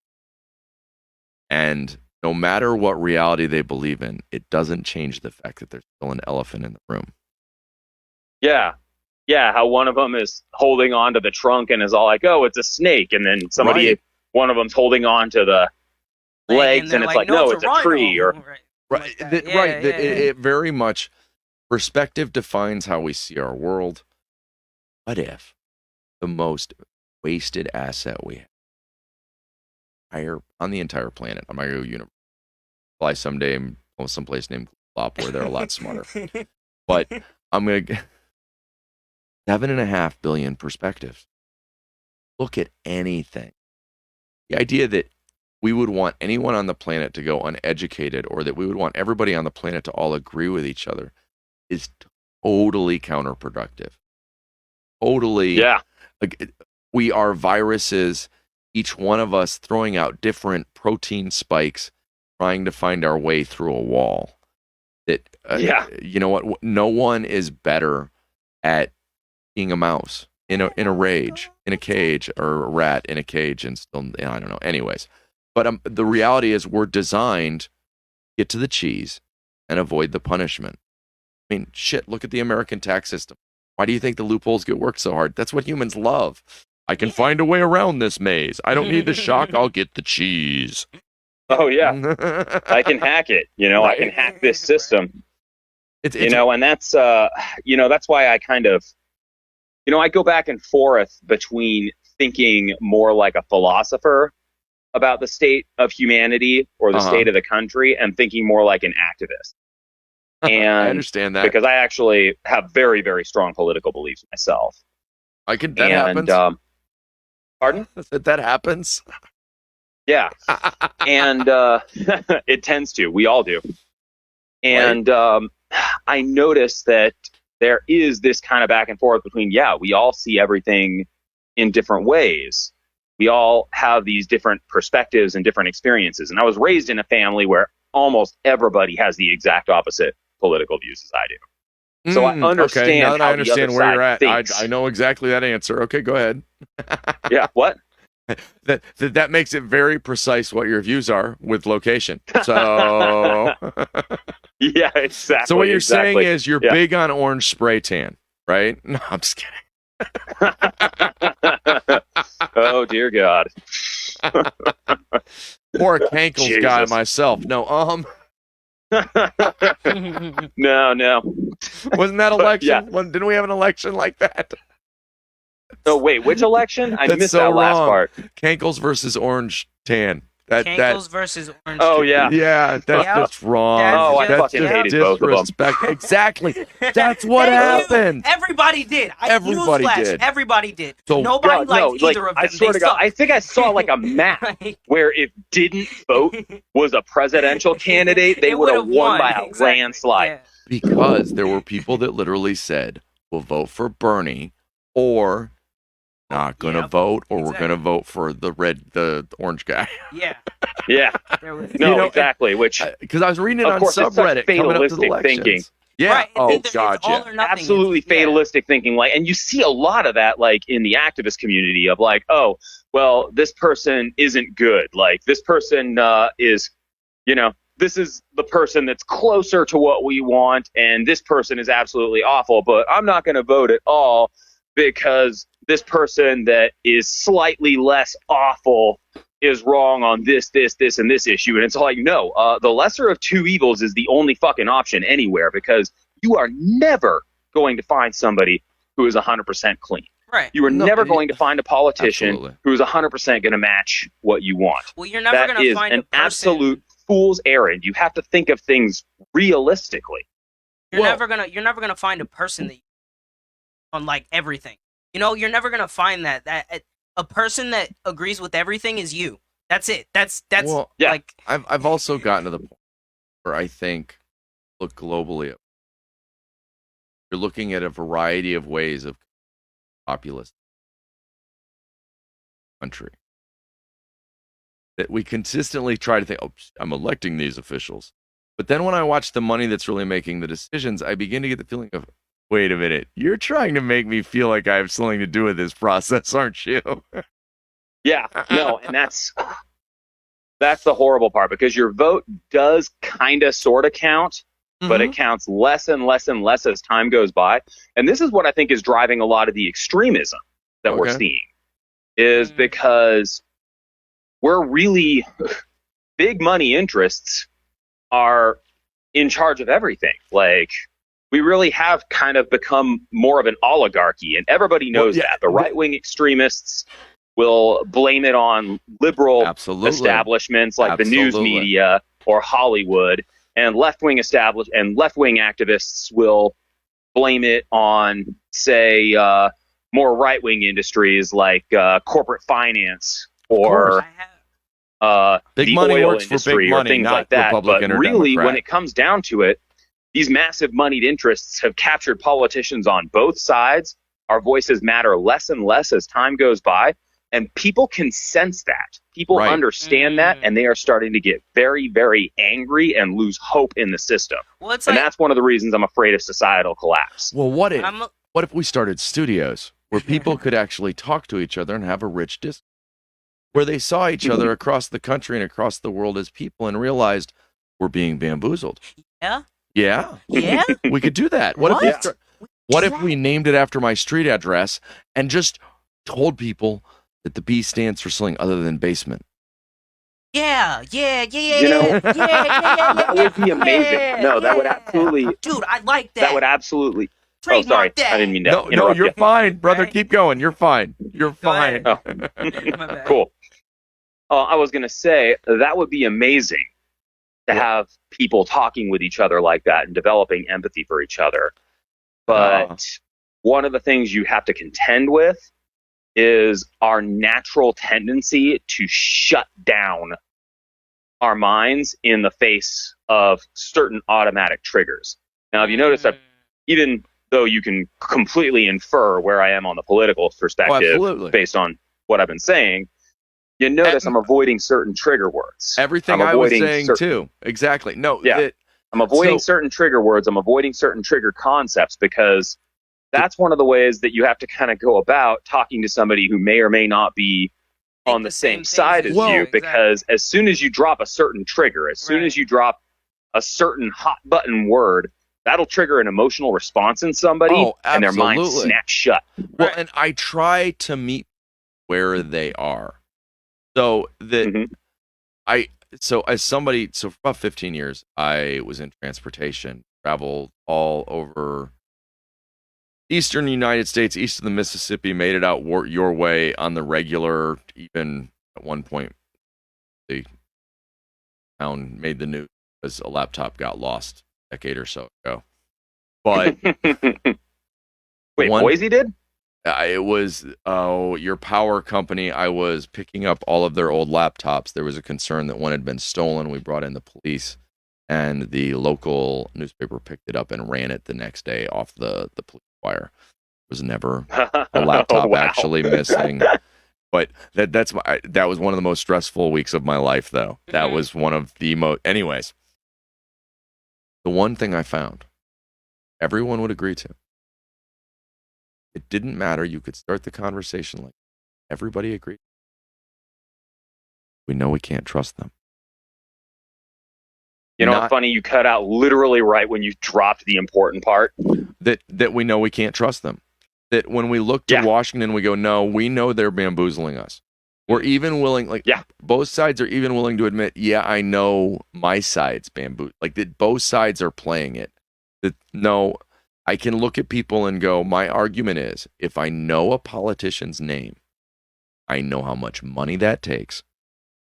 And no matter what reality they believe in, it doesn't change the fact that there's still an elephant in the room. Yeah. Yeah, how one of them is holding on to the trunk and is all like, oh, it's a snake. And then one of them's holding on to the legs and it's like, no, it's a tree. Or It very much, perspective defines how we see our world. What if the most wasted asset we have on the entire planet, I'm not going to go universe, fly someday someplace named Plop where they're a lot smarter. But I'm going to 7.5 billion perspectives. Look at anything. The idea that we would want anyone on the planet to go uneducated, or that we would want everybody on the planet to all agree with each other, is totally counterproductive. Totally. Yeah. Like, we are viruses, each one of us throwing out different protein spikes, trying to find our way through a wall. That you know what? No one is better at being a mouse in a cage, or a rat in a cage, and still, I don't know. Anyways, but the reality is we're designed to get to the cheese and avoid the punishment. I mean, shit, look at the American tax system. Why do you think the loopholes get worked so hard? That's what humans love. I can find a way around this maze. I don't need the shock. I'll get the cheese. Oh, yeah. I can hack it. Right. I can hack this system. It's and that's, that's why I kind of, I go back and forth between thinking more like a philosopher about the state of humanity or the state of the country, and thinking more like an activist. And I understand that, because I actually have very, very strong political beliefs myself. That happens. Pardon? That happens. Yeah. And it tends to. We all do. And I noticed that there is this kind of back and forth between, we all see everything in different ways. We all have these different perspectives and different experiences. And I was raised in a family where almost everybody has the exact opposite political views as I do. So I understand. Okay, now that how I understand the where other you're at, thinks. I know exactly that answer. Okay, go ahead. Yeah, what? That makes it very precise what your views are with location. So yeah, exactly. So what you're saying is you're big on orange spray tan, right? No, I'm just kidding. Oh dear God. Or a Cankles guy myself. No, No. Wasn't that election? Didn't we have an election like that? Oh wait, which election? I missed so that last wrong. part. Cankles versus orange tan. Cankles versus orange. Oh tan. yeah. That's just wrong. I fucking hated both of them. Exactly. That's what happened. Everybody did. Everybody did. Everybody did. So, nobody liked either of them. I swear to God, I think I saw like a map where if didn't vote was a presidential candidate, they would have won by a landslide. Yeah. Because there were people that literally said, "We'll vote for Bernie," or not gonna vote, or we're gonna vote for the orange guy. Yeah. Exactly. Which, because I was reading it on course, subreddit, it's coming up to the fatalistic elections. thinking. Yeah. Right. Oh God. Yeah. Absolutely fatalistic thinking. And you see a lot of that, in the activist community of oh, well, this person isn't good. This person is, this is the person that's closer to what we want, and this person is absolutely awful. But I'm not going to vote at all because this person that is slightly less awful is wrong on this, and this issue. And it's no, the lesser of two evils is the only fucking option anywhere, because you are never going to find somebody who is 100% clean. Right. You are never going to find a politician who is 100% going to match what you want. Well, you're never going to find a person. That is an absolute fool's errand. You have to think of things realistically. You're never gonna find a person that on everything. You're never gonna find that a person that agrees with everything is you. That's it. That's Well, like I've also gotten to the point where I think, look globally, you're looking at a variety of ways of populist country that we consistently try to think, oh, I'm electing these officials. But then when I watch the money that's really making the decisions, I begin to get the feeling of, wait a minute, you're trying to make me feel like I have something to do with this process, aren't you? Yeah, no, and that's the horrible part, because your vote does kind of sort of count, but it counts less and less and less as time goes by. And this is what I think is driving a lot of the extremism that we're seeing, is because we're really big money interests are in charge of everything. Like, we really have kind of become more of an oligarchy, and everybody knows that. The right-wing extremists will blame it on liberal establishments like the news media or Hollywood, and left-wing activists will blame it on, say, more right-wing industries like corporate finance or big the money oil works industry for big money, or things not like that. Republican but or really, Democrat. when it comes down to it, these massive moneyed interests have captured politicians on both sides. Our voices matter less and less as time goes by, and people can sense that. People understand that, and they are starting to get very, very angry and lose hope in the system. Well, and that's one of the reasons I'm afraid of societal collapse. Well, what if we started studios where people could actually talk to each other and have a rich discourse, where they saw each other across the country and across the world as people and realized we're being bamboozled? Yeah. Yeah. Yeah. We could do that. What if we named it after my street address and just told people that the B stands for something other than basement? Yeah. That would be amazing. No, that would absolutely. Dude, I like that. That would absolutely. Trademark oh, sorry. I didn't mean to No, interrupt you're you. fine, brother. Keep going. You're fine. You're fine. Oh. Cool. I was going to say, that would be amazing to have people talking with each other like that and developing empathy for each other. But one of the things you have to contend with is our natural tendency to shut down our minds in the face of certain automatic triggers. Now, if you notice that, even though you can completely infer where I am on the political perspective based on what I've been saying, you notice I'm avoiding certain trigger words. Everything I was saying too. Exactly. No. Yeah. I'm avoiding certain trigger words. I'm avoiding certain trigger concepts, because that's one of the ways that you have to kind of go about talking to somebody who may or may not be on the same side as you. Because as soon as you drop a certain trigger, as soon as you drop a certain hot button word, that'll trigger an emotional response in somebody, and their mind snaps shut. Well, and I try to meet where they are. So that so for about 15 years, I was in transportation, traveled all over eastern United States, east of the Mississippi, made it out your way on the regular. Even at one point, the town made the news because a laptop got lost a decade or so ago. But wait, Boise did? It was your power company. I was picking up all of their old laptops. There was a concern that one had been stolen. We brought in the police, and the local newspaper picked it up and ran it the next day off the police wire. There was never a laptop actually missing. But that was one of the most stressful weeks of my life, though. That was one of the most. Anyways, the one thing I found, everyone would agree to. It didn't matter. You could start the conversation like everybody agreed. We know we can't trust them. You know what's funny? You cut out literally right when you dropped the important part. That we know we can't trust them. That when we look to Washington, we go, no, we know they're bamboozling us. We're even willing, both sides are even willing to admit, I know my side's bamboozled. Like that both sides are playing it. That no, I can look at people and go, my argument is, if I know a politician's name, I know how much money that takes,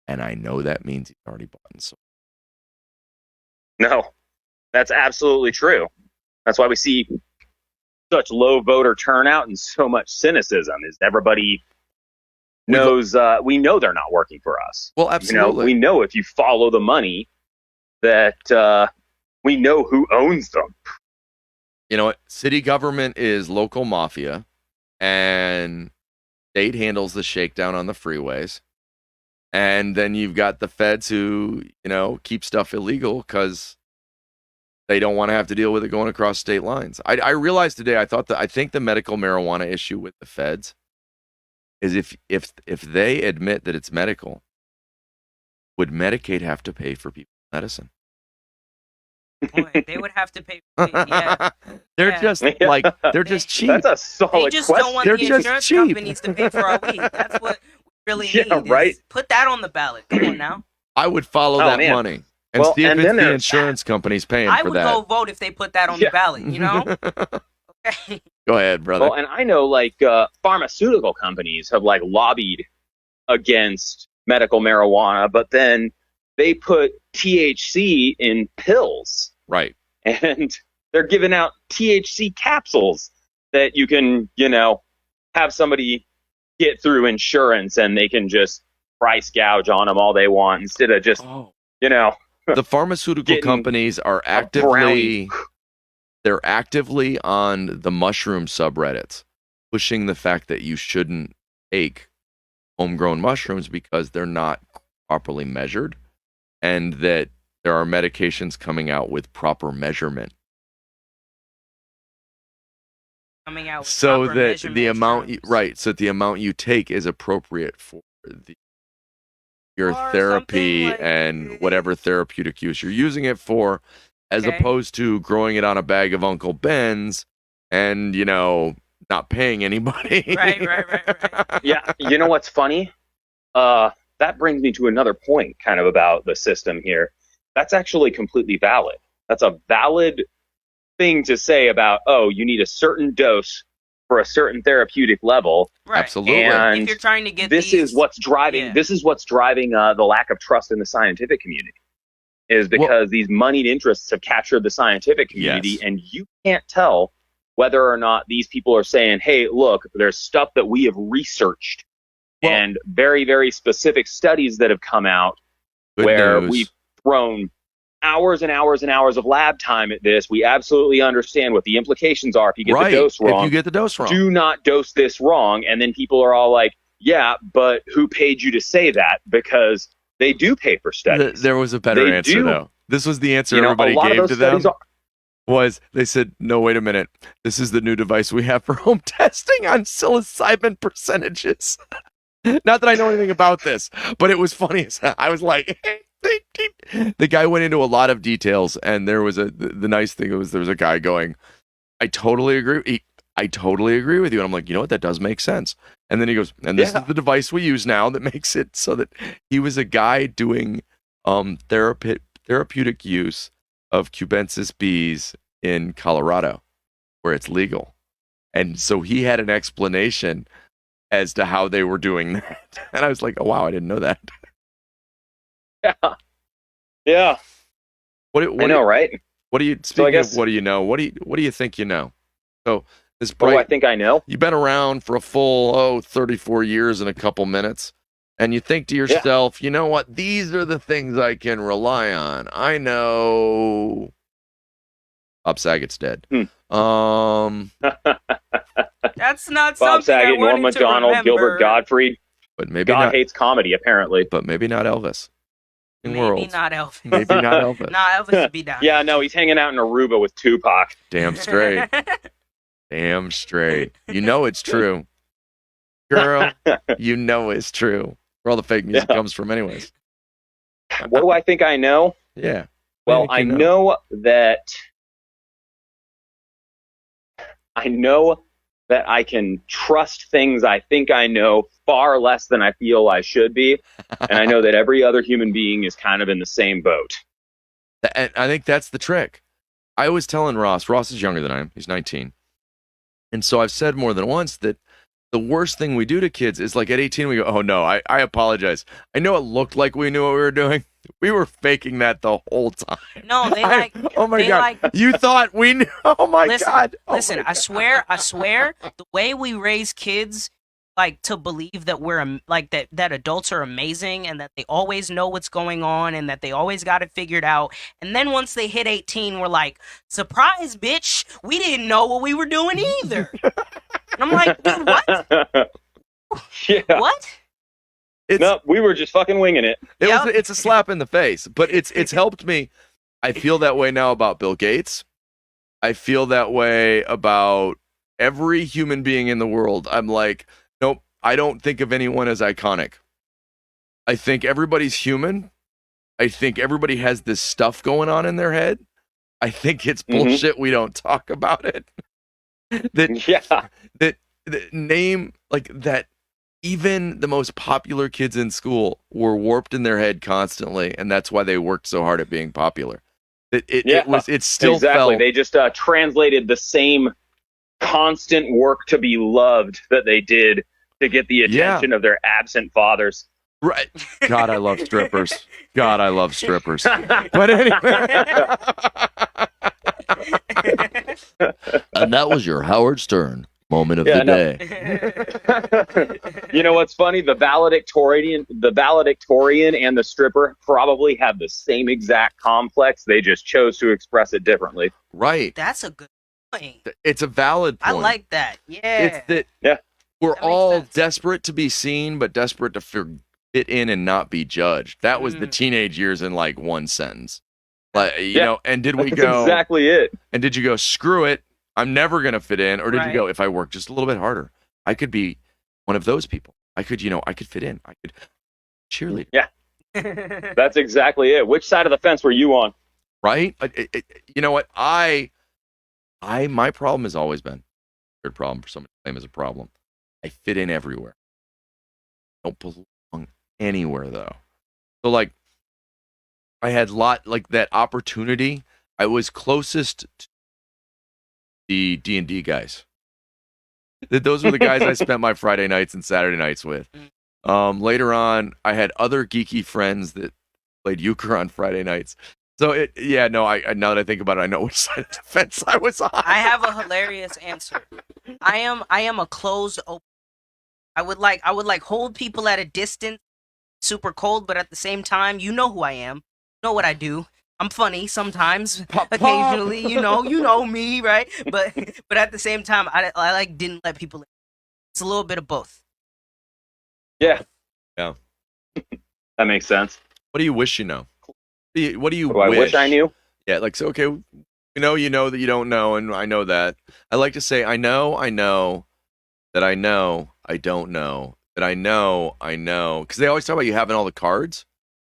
and I know that means he's already bought and sold. No, that's absolutely true. That's why we see such low voter turnout and so much cynicism. Is everybody knows we know they're not working for us. Well, absolutely. We know if you follow the money that we know who owns them. You know what? City government is local mafia, and state handles the shakedown on the freeways. And then you've got the feds who, keep stuff illegal because they don't want to have to deal with it going across state lines. I realized today, I think the medical marijuana issue with the feds is if they admit that it's medical, would Medicaid have to pay for people's medicine? Boy, they would have to pay. Yeah. They're just cheap. That's a solid They just question. don't want They're the just insurance cheap. companies to pay for our weed. That's what we really need. Right. Put that on the ballot. Come on now. I would follow that money and see if it's the insurance companies paying I for would that. go vote if they put that on the ballot. Okay. Go ahead, brother. Well, and I know pharmaceutical companies have lobbied against medical marijuana, but then they put THC in pills. Right. And they're giving out THC capsules that you can, have somebody get through insurance and they can just price gouge on them all they want instead of just, the pharmaceutical companies are actively on the mushroom subreddits pushing the fact that you shouldn't take homegrown mushrooms because they're not properly measured, and that there are medications coming out with proper measurement. So that the amount the amount you take is appropriate for your therapy and whatever therapeutic use you're using it for, as opposed to growing it on a bag of Uncle Ben's and not paying anybody. Right. Yeah, you know what's funny? That brings me to another point kind of about the system here. That's actually completely valid. That's a valid thing to say about, you need a certain dose for a certain therapeutic level. Right. Absolutely. And if you're trying to get this is what's driving the lack of trust in the scientific community, is because these moneyed interests have captured the scientific community, and you can't tell whether or not these people are saying, hey, look, there's stuff that we have researched and very, very specific studies that have come out where we've thrown hours and hours and hours of lab time at this. We absolutely understand what the implications are if you get the dose wrong. If you get the dose wrong. Do not dose this wrong. And then people are all like, yeah, but who paid you to say that? Because they do pay for studies. There was a better answer, though. This was the answer everybody gave to them. They said, no, wait a minute. This is the new device we have for home testing on psilocybin percentages. Not that I know anything about this, but it was funny. I was like, the guy went into a lot of details, and there was the nice thing was there was a guy going, I totally agree. I totally agree with you. And I'm like, you know what? That does make sense. And then he goes, and this is the device we use now that makes it so that he was a guy doing therapeutic use of cubensis bees in Colorado, where it's legal. And so he had an explanation as to how they were doing that. And I was like, oh, wow, I didn't know that. Yeah. What I know, right? What do you, speaking of what do you know, what do you think you know? So this I think I know. You've been around for a full, 34 years and a couple minutes. And you think to yourself, you know what? These are the things I can rely on. I know Bob Saget's dead. That's not Bob something Saget, I Norm wanted to Macdonald, remember. Gilbert Gottfried. But maybe God not, hates comedy, apparently. but maybe not Elvis. Maybe Worlds. not Elvis. Maybe not Elvis. Nah, Elvis would be down. Yeah, no, he's hanging out in Aruba with Tupac. Damn straight. Damn straight. You know it's true. Girl, you know it's true. Where all the fake music comes from anyways. What do I think I know? Yeah. Well, I know that I can trust things I think I know far less than I feel I should be. And I know that every other human being is kind of in the same boat. And I think that's the trick. I was telling Ross is younger than I am. He's 19. And so I've said more than once that the worst thing we do to kids is like at 18, we go, oh no, I apologize. I know it looked like we knew what we were doing. We were faking that the whole time. No, oh my God. You thought we knew. Oh my God. Listen, I swear, the way we raise kids like to believe that like that adults are amazing and that they always know what's going on and that they always got it figured out. And then once they hit 18, we're like, surprise, bitch, we didn't know what we were doing either. And I'm like, dude, what? Yeah. What? No, we were just fucking winging it. It's a slap in the face, but it's helped me. I feel that way now about Bill Gates. I feel that way about every human being in the world. I'm like, nope, I don't think of anyone as iconic. I think everybody's human. I think everybody has this stuff going on in their head. I think it's bullshit we don't talk about it. that name, like that, even the most popular kids in school were warped in their head constantly, and that's why they worked so hard at being popular. It still exactly. felt... They just translated the same constant work to be loved that they did to get the attention of their absent fathers. Right. God, I love strippers. God, I love strippers. But anyway. And that was your Howard Stern moment of the day. You know what's funny? The valedictorian and the stripper probably have the same exact complex. They just chose to express it differently. Right. That's a good point. It's a valid point. I like that. Yeah. It's that we're all desperate to be seen, but desperate to fit in and not be judged. That was the teenage years in like one sentence. Like, you know, and did we go... exactly it. And did you go, screw it, I'm never going to fit in? Or did you go, if I work just a little bit harder, I could be one of those people. I could, I could fit in. I could cheerleader. Yeah. That's exactly it. Which side of the fence were you on? Right? You know what? My problem has always been, third problem for somebody to claim as a problem, I fit in everywhere. I don't belong anywhere, though. So, like, I had that opportunity. I was closest to the D&D guys. Those were the guys I spent my Friday nights and Saturday nights with. Later on, I had other geeky friends that played euchre on Friday nights. So now that I think about it, I know which side of the fence I was on. I have a hilarious answer. I am a closed open. I would hold people at a distance, super cold, but at the same time, you know who I am. You know what I do. I'm funny sometimes, occasionally, you know me, right? But at the same time, I didn't let people in. It's a little bit of both. Yeah. Yeah. That makes sense. What do you wish you know? What do you wish? I wish I knew? Yeah, like, so, okay, you know that you don't know, and I know that. I like to say, I know, that I know, I don't know, that I know, because they always talk about you having all the cards.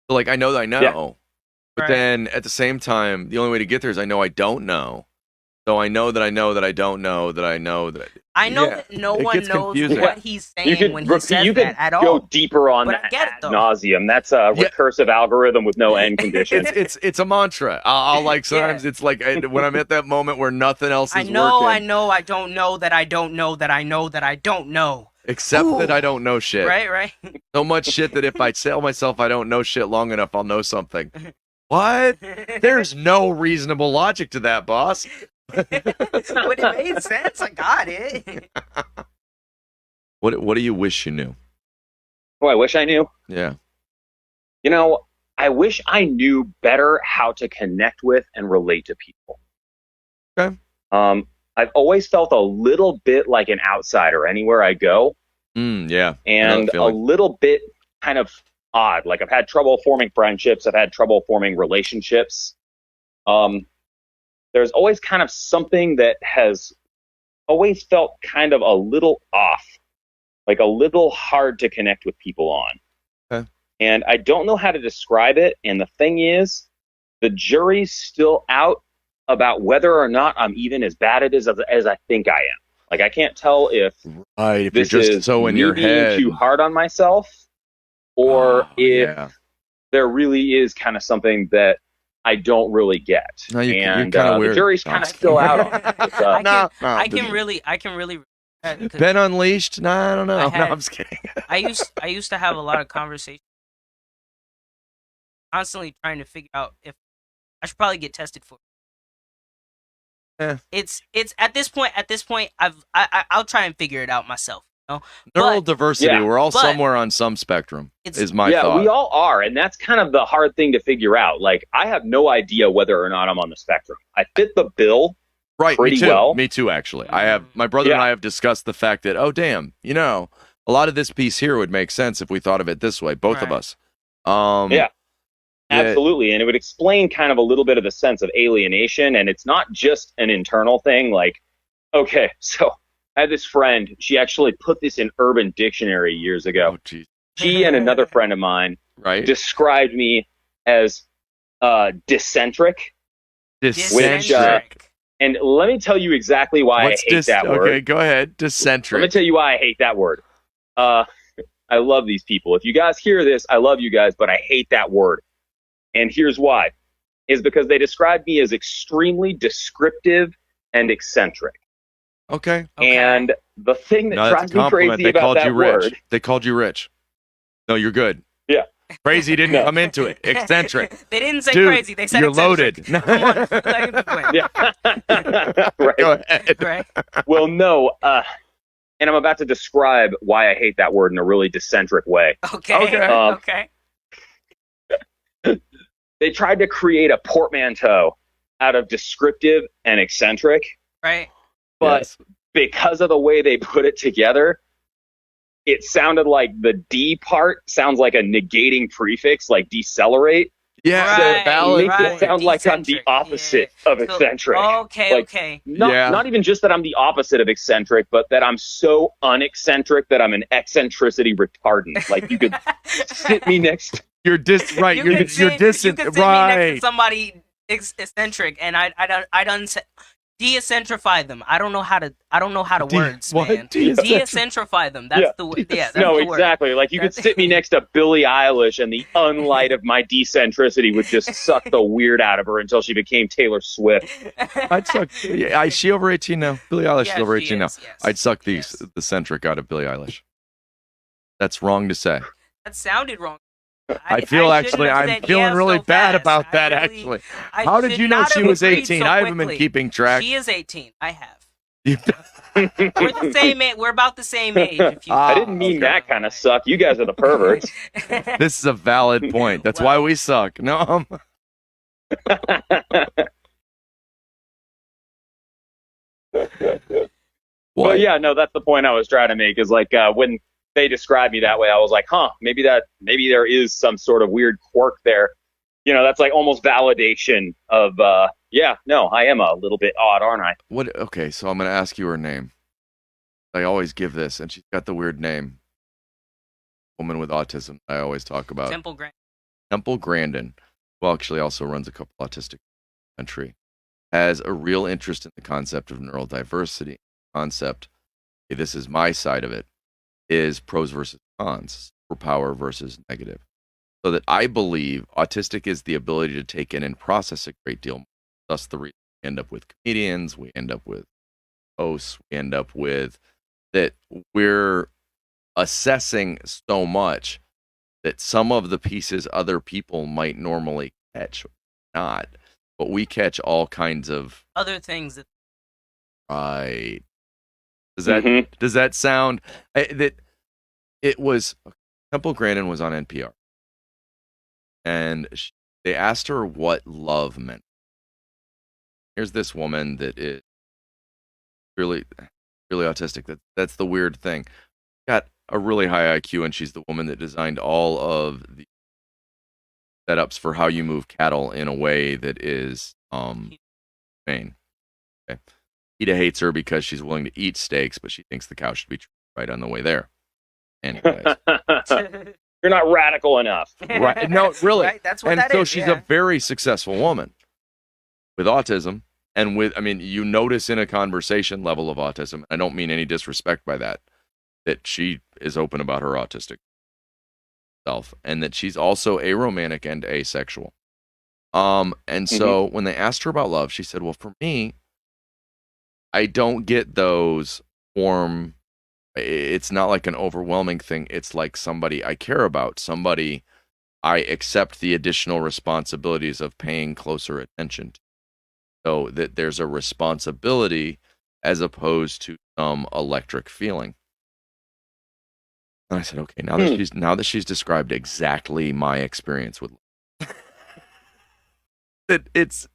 So, like, I know that I know. Yeah. But then at the same time, the only way to get there is I know I don't know. So I know that I know that I don't know that I know that I know that no one knows what he's saying when he says that at all. Go deeper on that ad nauseum. That's a recursive algorithm with no end condition. It's a mantra. I'll like sometimes it's like when I'm at that moment where nothing else is working. I know, I don't know that I don't know that I know that I don't know. Except that I don't know shit. Right. So much shit that if I tell myself I don't know shit long enough, I'll know something. What? There's no reasonable logic to that, boss. But it made sense. I got it. What do you wish you knew? Oh, I wish I knew? Yeah. I wish I knew better how to connect with and relate to people. Okay. I've always felt a little bit like an outsider anywhere I go. Yeah. And a little bit kind of odd. Like, I've had trouble forming friendships. I've had trouble forming relationships. There's always kind of something that has always felt kind of a little off, like a little hard to connect with people on. Okay. And I don't know how to describe it. And the thing is, the jury's still out about whether or not I'm even as bad at it as I think I am. Like, I can't tell if this you're just is so in me your being head too hard on myself, or if there really is kind of something that I don't really get. No, you're and kind of weird. The jury's kind of still out on it. I can really. Ben Unleashed? No, I don't know. I'm just kidding. I used to have a lot of conversations, constantly trying to figure out if I should probably get tested for it. It's at this point I'll try and figure it out myself. know? Neural But diversity. Yeah, We're all but somewhere on some spectrum. it's- Is my yeah, thought. we all are, and that's kind of the hard thing to figure out. Like, I have no idea whether or not I'm on the spectrum. I fit the bill Right, pretty me too. well. Me too, actually. My brother and Yeah. I have discussed the fact that, oh, damn, you know, a lot of this piece here would make sense if we thought of it this way, both of Right. us. Yeah. that- Absolutely, and it would explain kind of a little bit of the sense of alienation, and it's not just an internal thing. Like, okay, so I had this friend. She actually put this in Urban Dictionary years ago. Oh, geez. She and another friend of mine Right? described me as discentric. Discentric. And let me tell you exactly why I hate that word. Okay, go ahead. Let me Discentric. tell you why I hate that word. I love these people. If you guys hear this, I love you guys, but I hate that word. And here's why. Is because they describe me as extremely descriptive and eccentric. Okay. And the thing that No, that's a drives me compliment. crazy They about called that you rich. word. They called you rich. No, you're good. Yeah. Crazy didn't No. come into it. Eccentric. They didn't say Dude, crazy. They said you're eccentric. loaded. No. Come on. Wait. Yeah. Right. Go ahead. Right. Well, no. And I'm about to describe why I hate that word in a really discentric way. Okay. Okay. Okay. They tried to create a portmanteau out of descriptive and eccentric, Right. but Yes. because of the way they put it together, it sounded like the D part sounds like a negating prefix, like decelerate. Yeah, Right, valid It makes point. it sound like I'm the Decentric, opposite of eccentric. Okay. Like, Okay. Not even just that I'm the opposite of eccentric, but that I'm so uneccentric that I'm an eccentricity retardant. Like, you could sit me next. You're right. You You're could sit- you distant. could sit me next to Right. somebody eccentric, and I don't de-eccentrify them. I don't know how to words, what? man. De-eccentrify. De-eccentrify them. That's Yeah. the word. Yeah. That's No, the word. exactly. Like, you could That's- sit me next to Billie Eilish, and the unlight of my decentricity would just suck the weird out of her until she became Taylor Swift. I'd suck. Yeah, is she over 18 now? Billie Eilish Yeah, is over she 18 now. is, yes. I'd suck Yes. the centric out of Billie Eilish. That's wrong to say. That sounded wrong. I feel shouldn't actually, have I'm said feeling yes really so bad fast. about that, I really- actually. I How did should you know not she have was agreed 18? so I haven't been quickly. keeping track. She is 18. I have. You- We're the same age. We're about the same age. If you Ah, I didn't mean that kind of suck. You guys are the perverts. This is a valid point. That's why we suck. No, But yeah, no, that's the point I was trying to make. Is like when they described me that way, I was like, huh, maybe there is some sort of weird quirk there. You know, that's like almost validation of yeah, no, I am a little bit odd, aren't I? What? Okay, so I'm gonna ask you her name. I always give this, and she's got the weird name. Woman with autism. I always talk about Temple Grant. Temple Grandin, who actually also runs a couple autistic country, has a real interest in the concept of neural diversity. Concept. This is my side of it. Is pros versus cons, superpower versus negative. So that I believe autistic is the ability to take in and process a great deal more. Thus, the reason we end up with comedians, we end up with hosts, we end up with that we're assessing so much that some of the pieces other people might normally catch, not. But we catch all kinds of Other things that right. Does Mhm. that sound that it was Temple Grandin was on NPR, and they asked her what love meant. Here's this woman that is really autistic. That's the weird thing. Got a really high IQ, and she's the woman that designed all of the setups for how you move cattle in a way that is humane. Okay. PETA hates her because she's willing to eat steaks, but she thinks the cow should be treated right on the way there. Anyways, You're not radical enough. right? No, really. Right? That's what And that so is, she's yeah. a very successful woman with autism, and with, I mean, you notice in a conversation level of autism. I don't mean any disrespect by that she is open about her autistic self, and that she's also aromantic and asexual. And so when they asked her about love, she said, "Well, for me, I don't get those warm. It's not like an overwhelming thing. It's like somebody I care about, somebody I accept the additional responsibilities of paying closer attention to. So that there's a responsibility as opposed to some electric feeling." And I said, okay, now that she's described exactly my experience with it's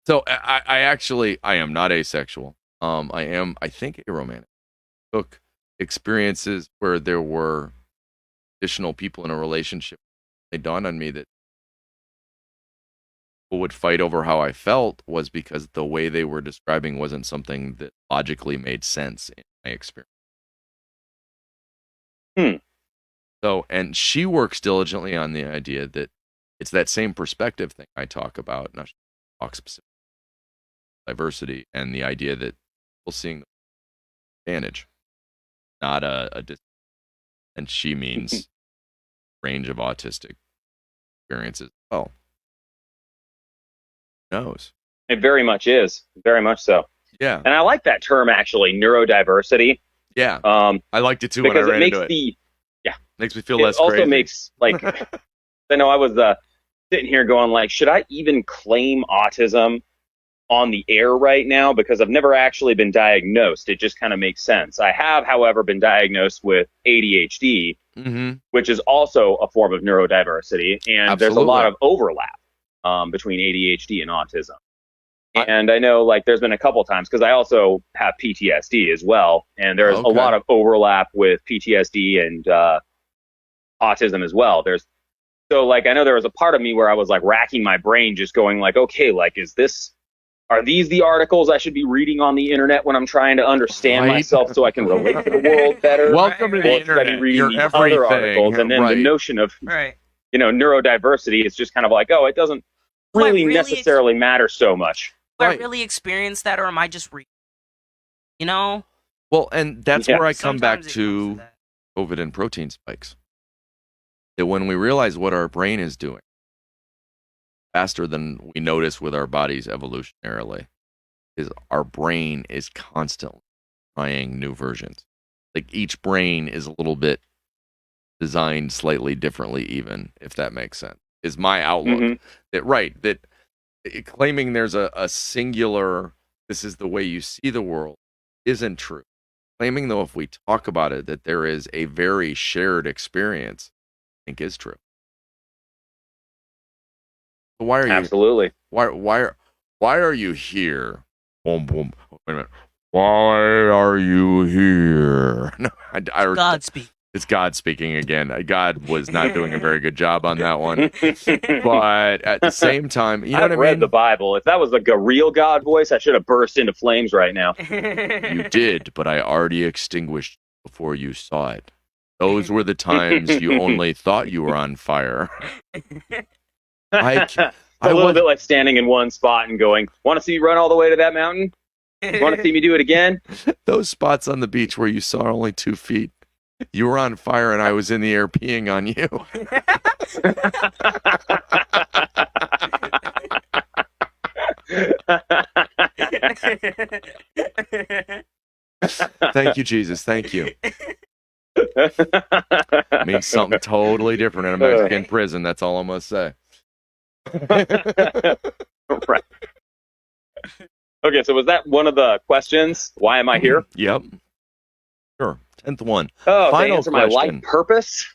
so I am not asexual. I am, I think, aromantic. Took experiences where there were additional people in a relationship. It dawned on me that people would fight over how I felt was because the way they were describing wasn't something that logically made sense in my experience. So, and she works diligently on the idea that it's that same perspective thing I talk about. Now, she talks specifically about diversity and the idea that people seeing the advantage, not a and she means range of autistic experiences. Oh, who knows? It very much is. Very much so. Yeah. And I like that term, actually, neurodiversity. Yeah. I liked it too when I because it ran makes into it. Makes me feel it less also crazy. makes, like, I know I was sitting here going, like, should I even claim autism on the air right now? Because I've never actually been diagnosed. It just kind of makes sense. I have, however, been diagnosed with ADHD, which is also a form of neurodiversity. And there's a lot of overlap between ADHD and autism. And I know, like, there's been a couple times, because I also have PTSD as well. And there's a lot of overlap with PTSD and autism as well. So, like, I know there was a part of me where I was, like, racking my brain just going, like, okay, like, are these the articles I should be reading on the internet when I'm trying to understand myself so I can relate to the world better? Welcome to the internet. Should I be reading these everything. other articles? And then the notion of, neurodiversity is just kind of like, oh, it doesn't really necessarily matter so much. Do I really experience that, or am I just reading? Well, and that's where I come back to COVID and protein spikes. That when we realize what our brain is doing faster than we notice with our bodies evolutionarily, is our brain is constantly trying new versions. Like, each brain is a little bit designed slightly differently, even, if that makes sense, is my outlook. That claiming there's a singular, this is the way you see the world, isn't true. Claiming, though, if we talk about it, that there is a very shared experience, I think is true. So why are you absolutely? Why are you here? Boom, boom. Wait a minute. Why are you here? No, God speak. It's God speaking again. God was not doing a very good job on that one. But at the same time, you know what I mean? I've read the Bible. If that was like a real God voice, I should have burst into flames right now. You did, but I already extinguished before you saw it. Those were the times you only thought you were on fire. A little bit like standing in one spot and going, want to see me run all the way to that mountain? Want to see me do it again? Those spots on the beach where you saw only 2 feet. You were on fire and I was in the air peeing on you. Thank you, Jesus. Thank you. It means something totally different in a Mexican prison. That's all I'm going to say. Right. Okay, so was that one of the questions? Why am I here? Yep. Sure. 10th one. Oh, final to answer question. My life purpose?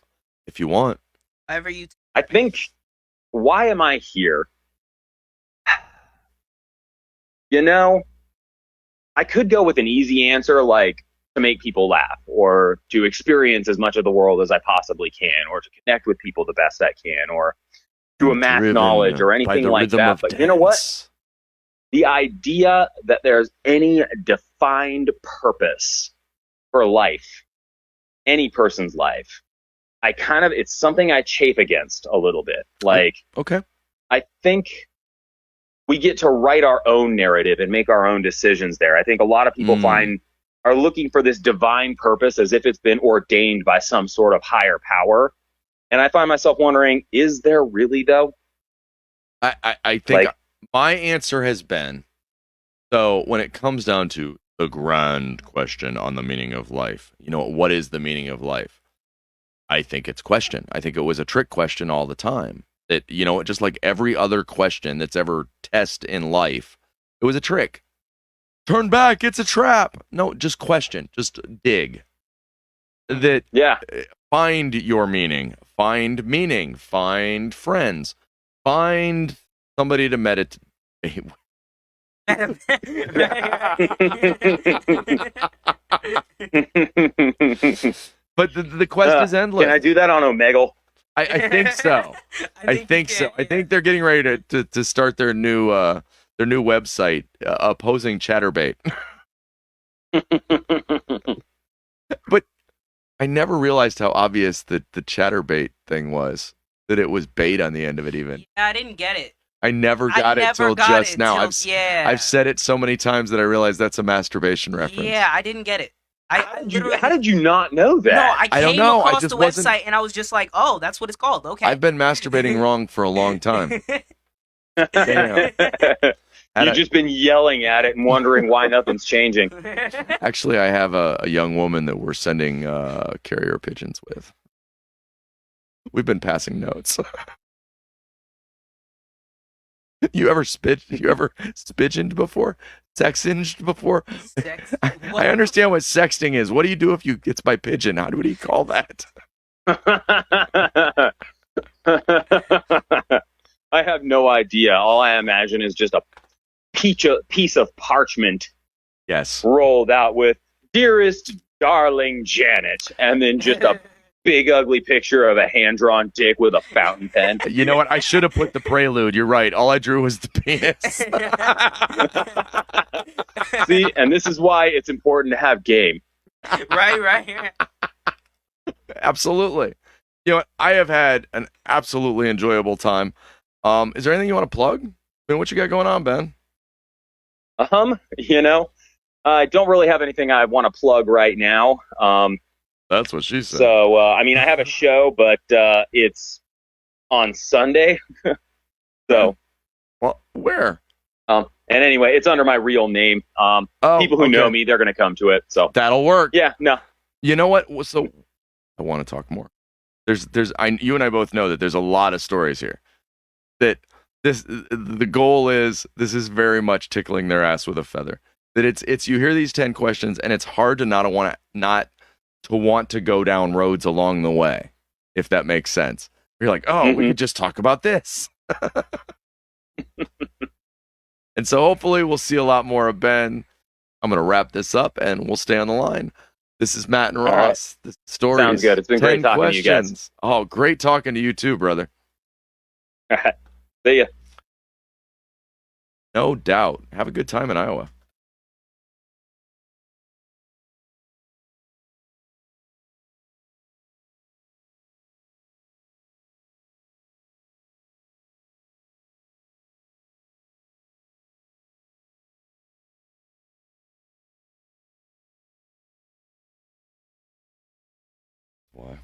If you want. However you... I think, why am I here? I could go with an easy answer, like to make people laugh, or to experience as much of the world as I possibly can, or to connect with people the best I can, or to amass knowledge, or anything like that. But you know what? The idea that there's any defined purpose for life, any person's life, it's something I chafe against a little bit. Like, okay, I think we get to write our own narrative and make our own decisions there. I think a lot of people are looking for this divine purpose as if it's been ordained by some sort of higher power. And I find myself wondering, is there really, though? I think my answer has been, so when it comes down to the grand question on the meaning of life, what is the meaning of life? I think it's question. I think it was a trick question all the time. That, just like every other question that's ever tested in life, it was a trick. Turn back, it's a trap. No, just question, just dig. that Yeah. find your meaning, find friends, find somebody to meditate. But the quest is endless. Can I do that on Omegle? I think so. I think so. I think they're getting ready to start their new website, opposing Chatterbait. But I never realized how obvious the Chatterbait thing was. That it was bait on the end of it. Even I didn't get it. I never got it till just now. I've said it so many times that I realized that's a masturbation reference. Yeah, I didn't get it. How did you not know that? No, I don't know. across the website and I was just like, oh, that's what it's called. Okay. I've been masturbating wrong for a long time. Damn. You've just been yelling at it and wondering why nothing's changing. Actually, I have a young woman that we're sending carrier pigeons with. We've been passing notes. You ever spidgened before? Sexinged before? I understand what sexting is. What do you do if you gets by pigeon? How do you call that? I have no idea. All I imagine is just a piece of parchment. Yes. Rolled out with "Dearest darling Janet," and then just a big ugly picture of a hand-drawn dick with a fountain pen. You know what? I should have put the prelude. You're right. All I drew was the penis. See, and this is why it's important to have game. Right. Absolutely. You know what? I have had an absolutely enjoyable time. Is there anything you want to plug? What you got going on, Ben? I don't really have anything I want to plug right now. That's what she said. So, I have a show, but it's on Sunday. So, well, where? And anyway, it's under my real name. People who know me, they're going to come to it. So that'll work. Yeah, no. You know what? So, I want to talk more. You and I both know that there's a lot of stories here. That the goal is, this is very much tickling their ass with a feather. That it's you hear these 10 questions and it's hard to not want to go down roads along the way, if that makes sense. You're like, we could just talk about this. And so hopefully we'll see a lot more of Ben. I'm going to wrap this up and we'll stay on the line. This is Matt and Ross. Right. The story sounds good. It's been great talking to you guys. Oh, great talking to you too, brother. All right. See ya. No doubt. Have a good time in Iowa. Why?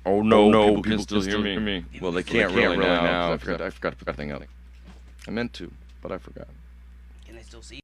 Oh no! People can still hear me. Well, they can't really now. I forgot to put that thing out. I meant to, but I forgot. Can they still see?